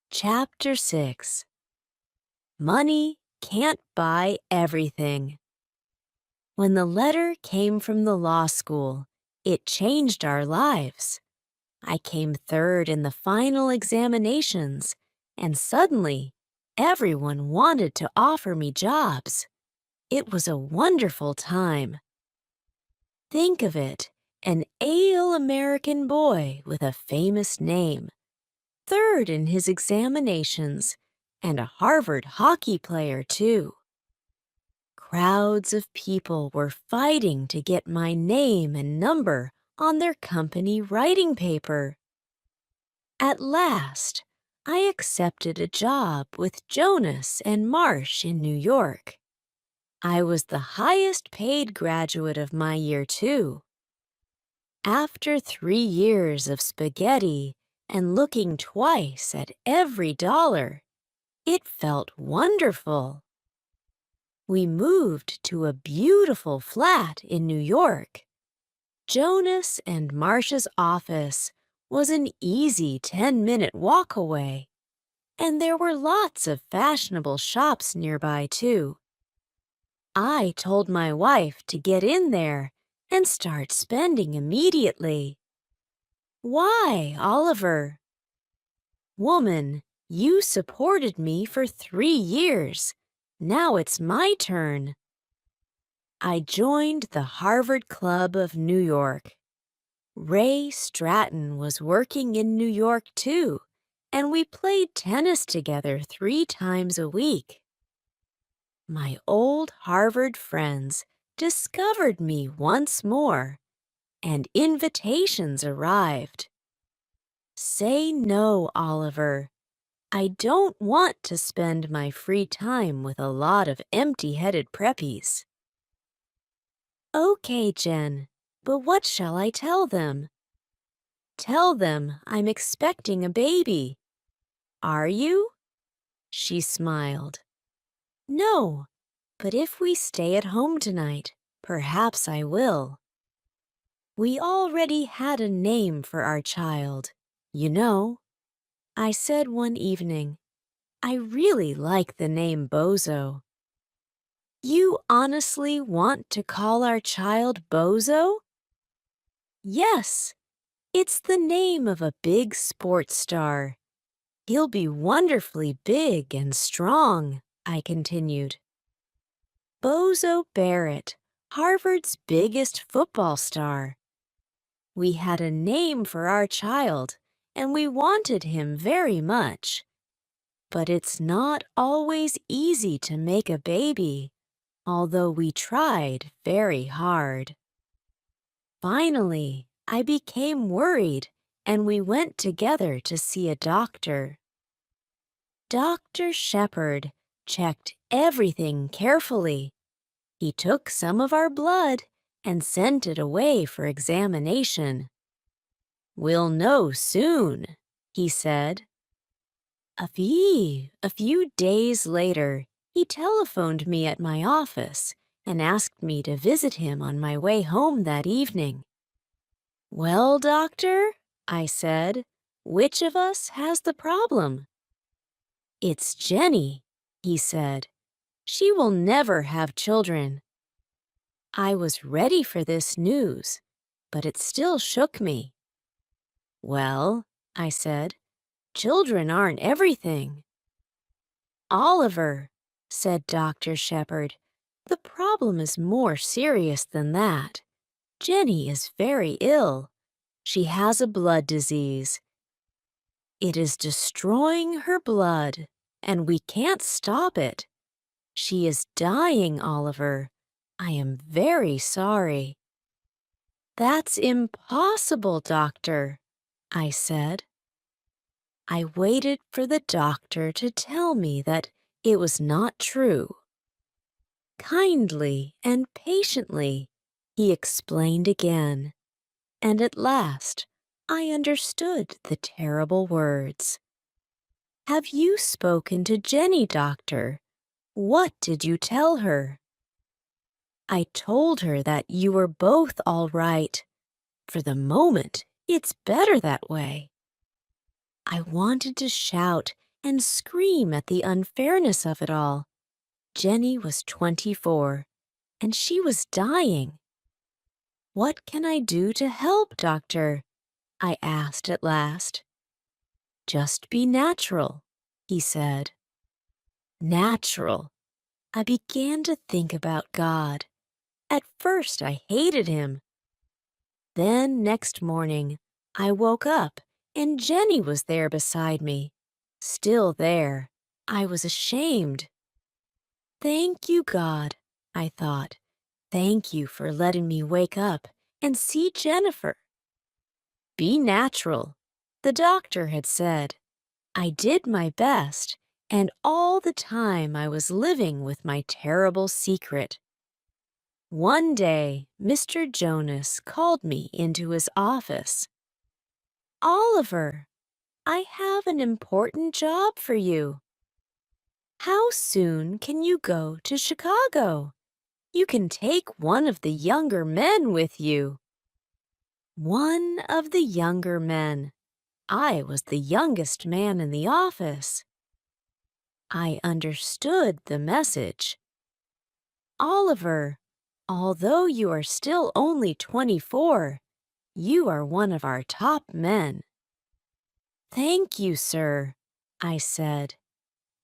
Speaker 1: Chapter 6. Money can't buy everything. When the letter came from the law school, it changed our lives. I came third in the final examinations, and suddenly, everyone wanted to offer me jobs. It was a wonderful time. Think of it, an American boy with a famous name, third in his examinations, and a Harvard hockey player, too. Crowds of people were fighting to get my name and number on their company writing paper. At last, I accepted a job with Jonas and Marsh in New York. I was the highest paid graduate of my year, too. After 3 years of spaghetti and looking twice at every dollar, it felt wonderful. We moved to a beautiful flat in New York. Jonas and Marcia's office was an easy 10-minute walk away, and there were lots of fashionable shops nearby, too. I told my wife to get in there and start spending immediately. Why, Oliver? Woman, you supported me for 3 years. Now it's my turn. I joined the Harvard Club of New York. Ray Stratton was working in New York too, and we played tennis together 3 times a week. My old Harvard friends discovered me once more, and invitations arrived. Say no, Oliver. I don't want to spend my free time with a lot of empty-headed preppies. Okay, Jen, but what shall I tell them? Tell them I'm expecting a baby. Are you? She smiled. No, but if we stay at home tonight, perhaps I will. We already had a name for our child, you know. I said one evening, I really like the name Bozo. You honestly want to call our child Bozo? Yes, it's the name of a big sports star. He'll be wonderfully big and strong, I continued. Bozo Barrett, Harvard's biggest football star. We had a name for our child, and we wanted him very much. But it's not always easy to make a baby, although we tried very hard. Finally, I became worried, and we went together to see a doctor. Dr. Shepherd checked everything carefully. He took some of our blood and sent it away for examination. We'll know soon, he said. A few days later, he telephoned me at my office and asked me to visit him on my way home that evening. Well, doctor, I said, which of us has the problem? It's Jenny, he said. She will never have children. I was ready for this news, but it still shook me. Well, I said, children aren't everything. Oliver, said Dr. Shepherd, the problem is more serious than that. Jenny is very ill. She has a blood disease. It is destroying her blood, and we can't stop it. She is dying, Oliver. I am very sorry. That's impossible, doctor, I said. I waited for the doctor to tell me that it was not true. Kindly and patiently, he explained again, and at last I understood the terrible words. Have you spoken to Jenny, doctor? What did you tell her? I told her that you were both all right. For the moment, it's better that way. I wanted to shout and scream at the unfairness of it all. Jenny was 24, and she was dying. What can I do to help, doctor? I asked at last. Just be natural, he said. Natural. I began to think about God. At first, I hated him. Then, next morning, I woke up and Jenny was there beside me. Still there. I was ashamed. Thank you, God, I thought. Thank you for letting me wake up and see Jennifer. Be natural, the doctor had said. I did my best, and all the time I was living with my terrible secret. One day, Mr. Jonas called me into his office. Oliver, I have an important job for you. How soon can you go to Chicago? You can take one of the younger men with you. One of the younger men. I was the youngest man in the office. I understood the message. Oliver, although you are still only 24, you are one of our top men. Thank you, sir, I said,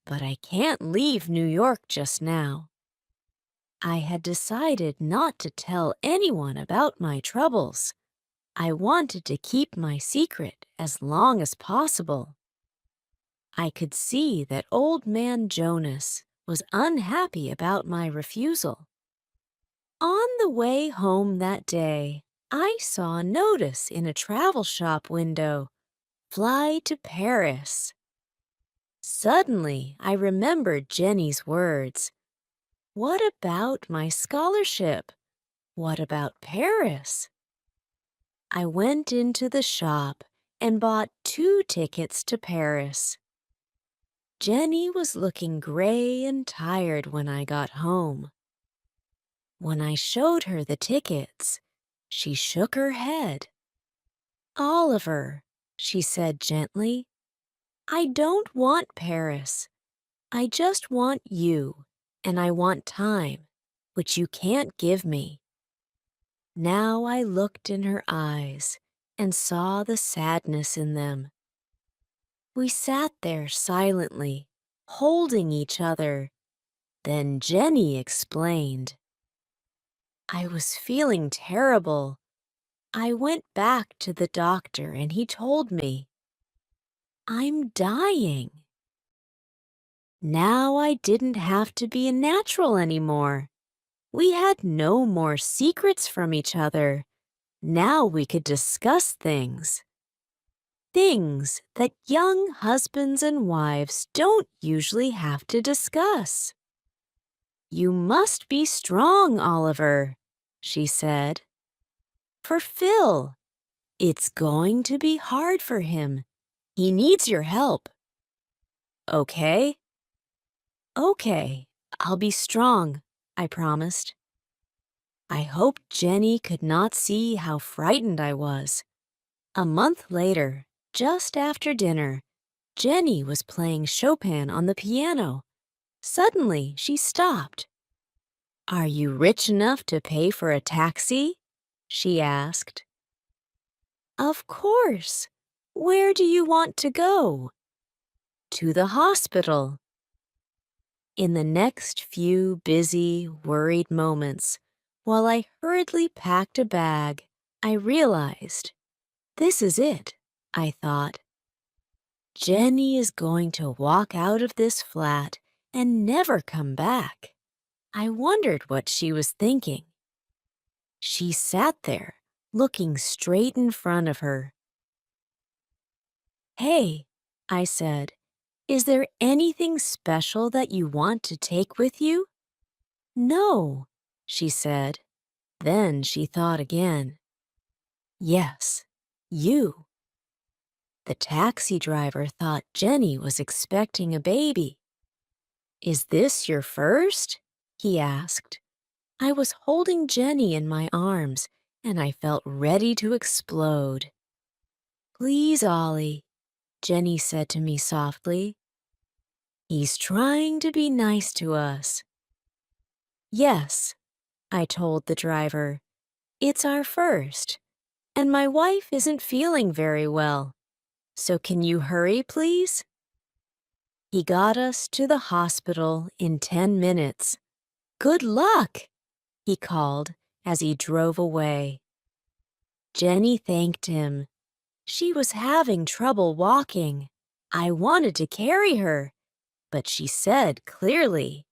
Speaker 1: but I can't leave New York just now. I had decided not to tell anyone about my troubles. I wanted to keep my secret as long as possible. I could see that old man Jonas was unhappy about my refusal. On the way home that day, I saw a notice in a travel shop window, "Fly to Paris." Suddenly, I remembered Jenny's words. What about my scholarship? What about Paris? I went into the shop and bought 2 tickets to Paris. Jenny was looking gray and tired when I got home. When I showed her the tickets, she shook her head. "Oliver," she said gently, "I don't want Paris. I just want you, and I want time, which you can't give me." Now I looked in her eyes and saw the sadness in them. We sat there silently, holding each other. Then Jenny explained. I was feeling terrible. I went back to the doctor and he told me, "I'm dying." Now I didn't have to be a natural anymore. We had no more secrets from each other. Now we could discuss things. Things that young husbands and wives don't usually have to discuss. "You must be strong, Oliver," she said. "For Phil, it's going to be hard for him. He needs your help." "Okay." "Okay, I'll be strong," I promised. I hoped Jenny could not see how frightened I was. A month later, just after dinner, Jenny was playing Chopin on the piano. Suddenly, she stopped. "Are you rich enough to pay for a taxi?" she asked. "Of course. Where do you want to go?" "To the hospital." In the next few busy, worried moments, while I hurriedly packed a bag, I realized, this is it, I thought. Jenny is going to walk out of this flat and never come back. I wondered what she was thinking. She sat there, looking straight in front of her. "Hey," I said, "is there anything special that you want to take with you?" "No," she said. Then she thought again. "Yes, you." The taxi driver thought Jenny was expecting a baby. "Is this your first?" he asked. I was holding Jenny in my arms, and I felt ready to explode. "Please, Ollie," Jenny said to me softly. "He's trying to be nice to us." "Yes," I told the driver. "It's our first, and my wife isn't feeling very well. So can you hurry, please?" He got us to the hospital in 10 minutes. "Good luck," he called as he drove away. Jenny thanked him. She was having trouble walking. I wanted to carry her, but she said clearly,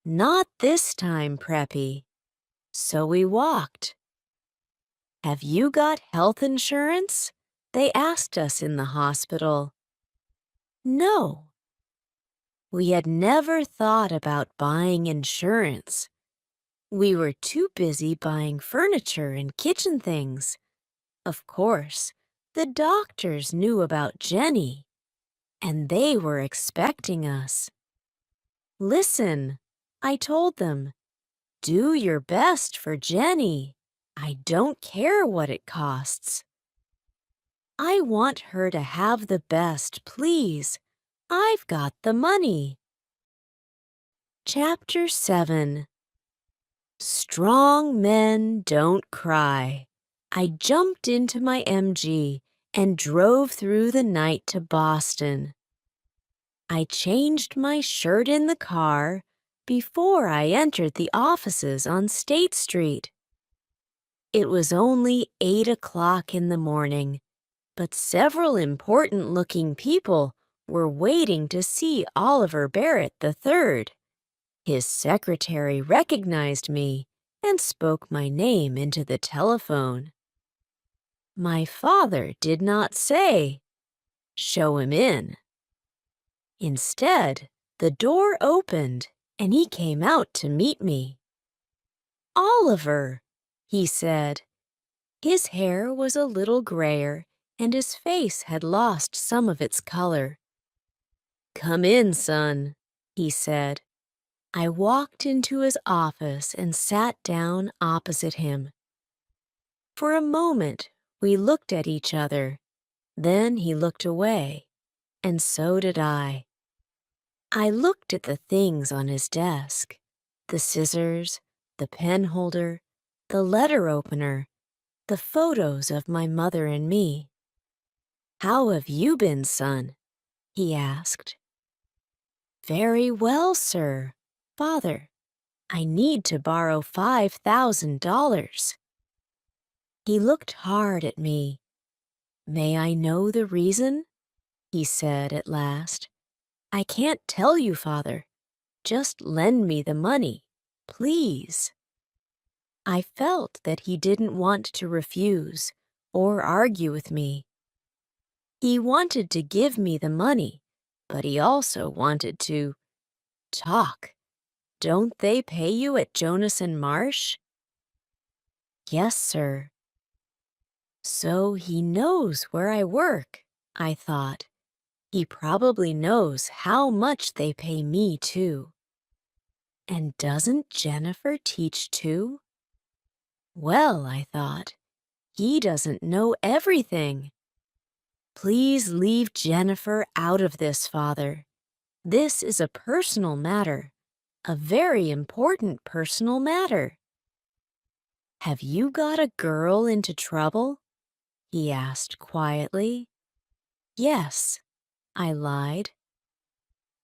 Speaker 1: "Not this time, Preppy." So we walked. "Have you got health insurance?" they asked us in the hospital. No. We had never thought about buying insurance. We were too busy buying furniture and kitchen things. Of course, the doctors knew about Jenny, and they were expecting us. "Listen," I told them, "do your best for Jenny. I don't care what it costs. I want her to have the best, please. I've got the money. Chapter 7. Strong men don't cry. I jumped into my MG and drove through the night to Boston. I changed my shirt in the car before I entered the offices on State Street. It was only 8 o'clock in the morning, but several important-looking people were waiting to see Oliver Barrett III. His secretary recognized me and spoke my name into the telephone. My father did not say, "Show him in." Instead, the door opened and he came out to meet me. "Oliver," he said. His hair was a little grayer and his face had lost some of its color. "Come in, son," he said. I walked into his office and sat down opposite him. For a moment, we looked at each other. Then he looked away, and so did I. I looked at the things on his desk, the scissors, the pen holder, the letter opener, the photos of my mother and me. "How have you been, son?" he asked. "Very well, sir. Father, I need to borrow $5,000. He looked hard at me. "May I know the reason?" he said at last. "I can't tell you, Father. Just lend me the money, please." I felt that he didn't want to refuse or argue with me. He wanted to give me the money, but he also wanted to talk. "Don't they pay you at Jonas and Marsh?" "Yes, sir." So he knows where I work, I thought. He probably knows how much they pay me, too. And doesn't Jennifer teach, too? Well, I thought, he doesn't know everything. Please leave Jennifer out of this, Father. This is a personal matter, a very important personal matter. "Have you got a girl into trouble?" he asked quietly. "Yes," I lied.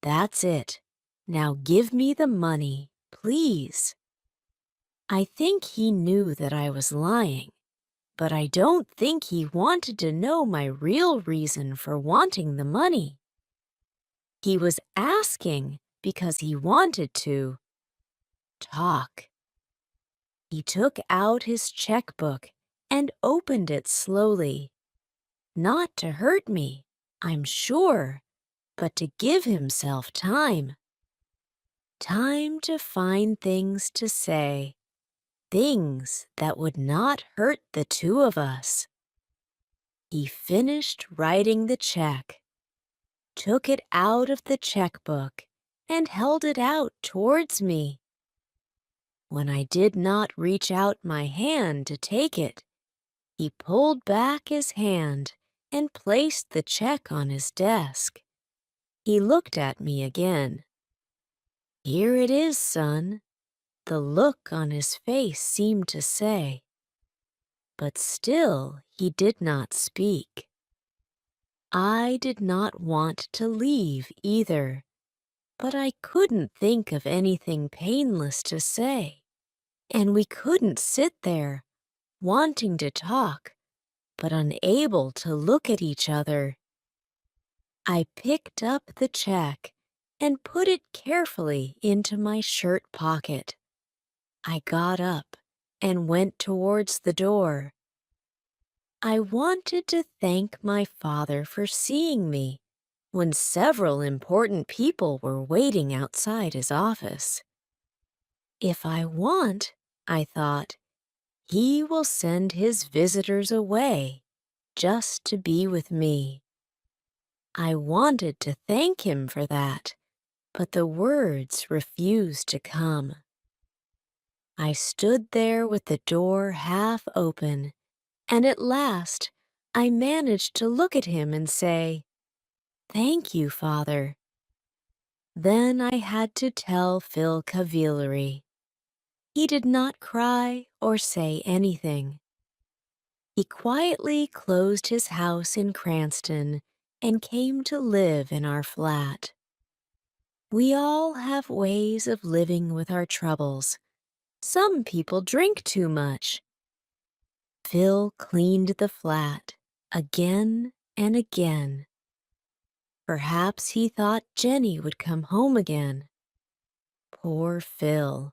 Speaker 1: "That's it. Now give me the money, please." I think he knew that I was lying, but I don't think he wanted to know my real reason for wanting the money. He was asking because he wanted to talk. He took out his checkbook and opened it slowly. Not to hurt me, I'm sure, but to give himself time. Time to find things to say, things that would not hurt the two of us. He finished writing the check, took it out of the checkbook, and held it out towards me. When I did not reach out my hand to take it, he pulled back his hand and placed the check on his desk. He looked at me again. "Here it is, son," the look on his face seemed to say. But still he did not speak. I did not want to leave either, but I couldn't think of anything painless to say, and we couldn't sit there, wanting to talk, but unable to look at each other. I picked up the check and put it carefully into my shirt pocket. I got up and went towards the door. I wanted to thank my father for seeing me when several important people were waiting outside his office. If I want, I thought, he will send his visitors away just to be with me. I wanted to thank him for that, but the words refused to come. I stood there with the door half open, and at last I managed to look at him and say, "Thank you, Father." Then I had to tell Phil Cavillery. He did not cry or say anything. He quietly closed his house in Cranston and came to live in our flat. We all have ways of living with our troubles. Some people drink too much. Phil cleaned the flat again and again. Perhaps he thought Jenny would come home again. Poor Phil.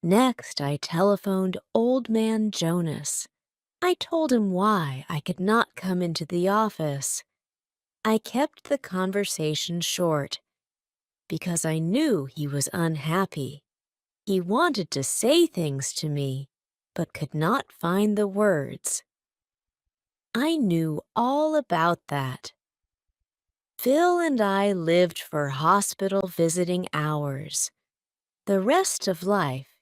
Speaker 1: Next, I telephoned Old Man Jonas. I told him why I could not come into the office. I kept the conversation short because I knew he was unhappy. He wanted to say things to me, but could not find the words. I knew all about that. Phil and I lived for hospital visiting hours. The rest of life,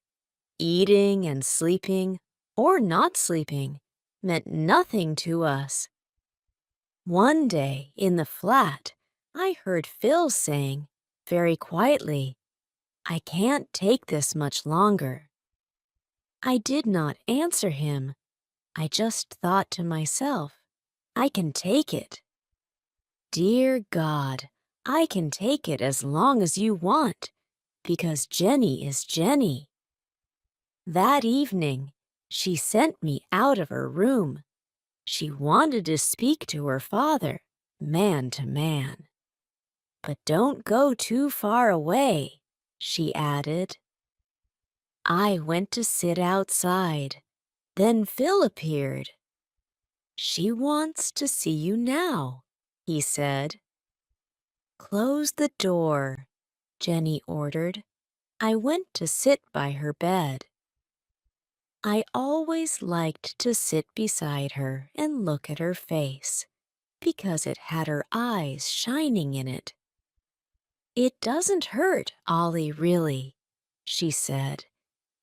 Speaker 1: eating and sleeping, or not sleeping, meant nothing to us. One day, in the flat, I heard Phil saying, very quietly, "I can't take this much longer." I did not answer him. I just thought to myself, I can take it. Dear God, I can take it as long as you want, because Jenny is Jenny. That evening, she sent me out of her room. She wanted to speak to her father, man to man. "But don't go too far away," she added. I went to sit outside. Then Phil appeared. "She wants to see you now," he said. "Close the door," Jenny ordered. I went to sit by her bed. I always liked to sit beside her and look at her face, because it had her eyes shining in it. "It doesn't hurt, Ollie, really," she said.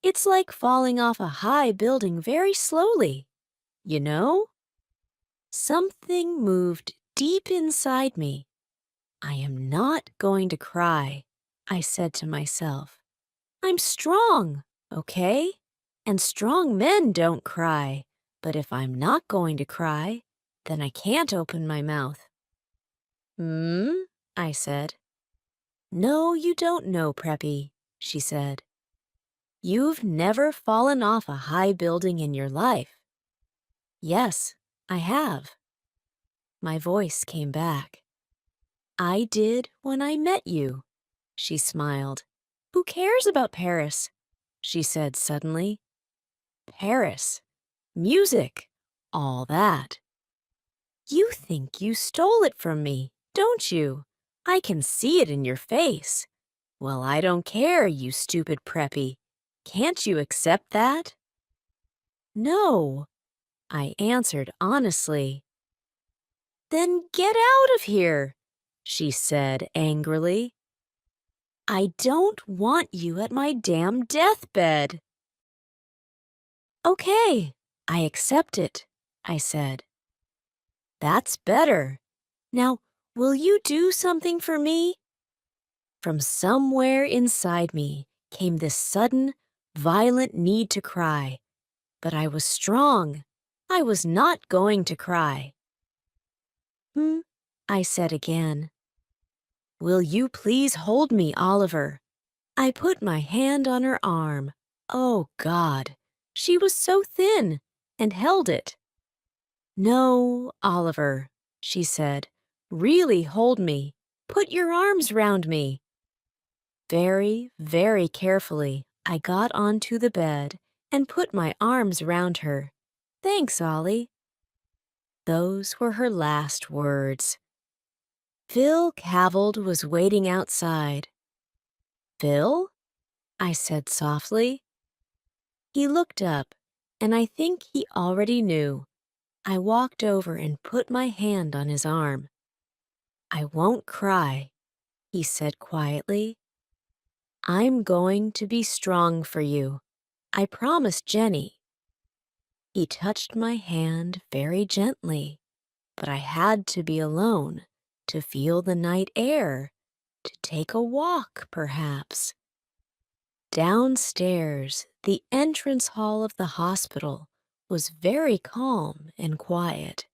Speaker 1: "It's like falling off a high building very slowly, you know?" Something moved deep inside me. I am not going to cry, I said to myself. I'm strong, okay? And strong men don't cry. But if I'm not going to cry, then I can't open my mouth. "Hmm?" I said. "No, you don't know, Preppy," she said. "You've never fallen off a high building in your life." "Yes, I have." My voice came back. "I did when I met you," she smiled. "Who cares about Paris?" she said suddenly. "Paris, music, all that. You think you stole it from me, don't you? I can see it in your face. Well, I don't care, you stupid Preppy. Can't you accept that?" "No," I answered honestly. "Then get out of here," she said angrily. "I don't want you at my damn deathbed." "Okay, I accept it," I said. "That's better. Now, will you do something for me?" From somewhere inside me came this sudden, violent need to cry, but I was strong. I was not going to cry. I said again. "Will you please hold me, Oliver?" I put my hand on her arm. Oh, God, she was so thin, and held it. "No, Oliver," she said, "really hold me. Put your arms round me." Very, very carefully, I got onto the bed and put my arms round her. "Thanks, Ollie." Those were her last words. Phil Cavilled was waiting outside. "Phil?" I said softly. He looked up, and I think he already knew. I walked over and put my hand on his arm. "I won't cry," he said quietly. "I'm going to be strong for you. I promised Jenny. He touched my hand very gently, but I had to be alone, to feel the night air, to take a walk, perhaps. Downstairs, the entrance hall of the hospital was very calm and quiet.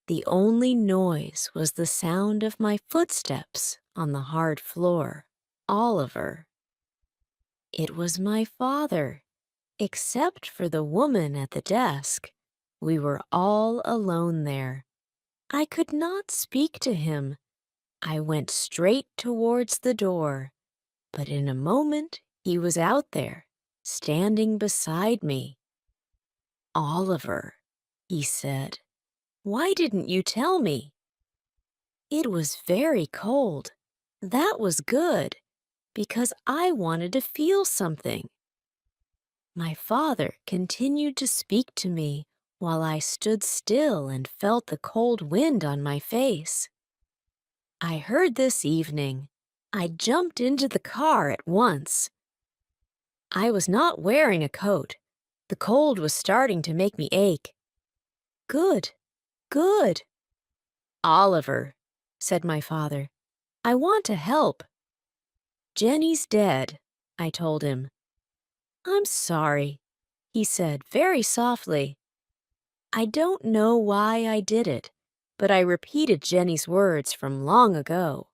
Speaker 1: The only noise was the sound of my footsteps on the hard floor. Oliver. It was my father. Except for the woman at the desk, we were all alone there. I could not speak to him. I went straight towards the door, but in a moment he was out there, standing beside me. "Oliver," he said, "why didn't you tell me?" It was very cold. That was good, because I wanted to feel something. My father continued to speak to me while I stood still and felt the cold wind on my face. "I heard this evening. I jumped into the car at once. I was not wearing a coat. The cold was starting to make me ache." "Good, good." "Oliver," said my father, "I want to help." "Jenny's dead," I told him. "I'm sorry," he said very softly. I don't know why I did it, but I repeated Jenny's words from long ago.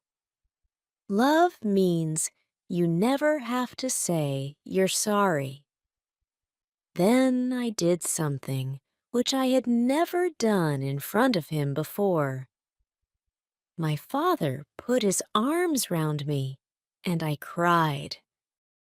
Speaker 1: Love means you never have to say you're sorry. Then I did something which I had never done in front of him before. My father put his arms round me, and I cried.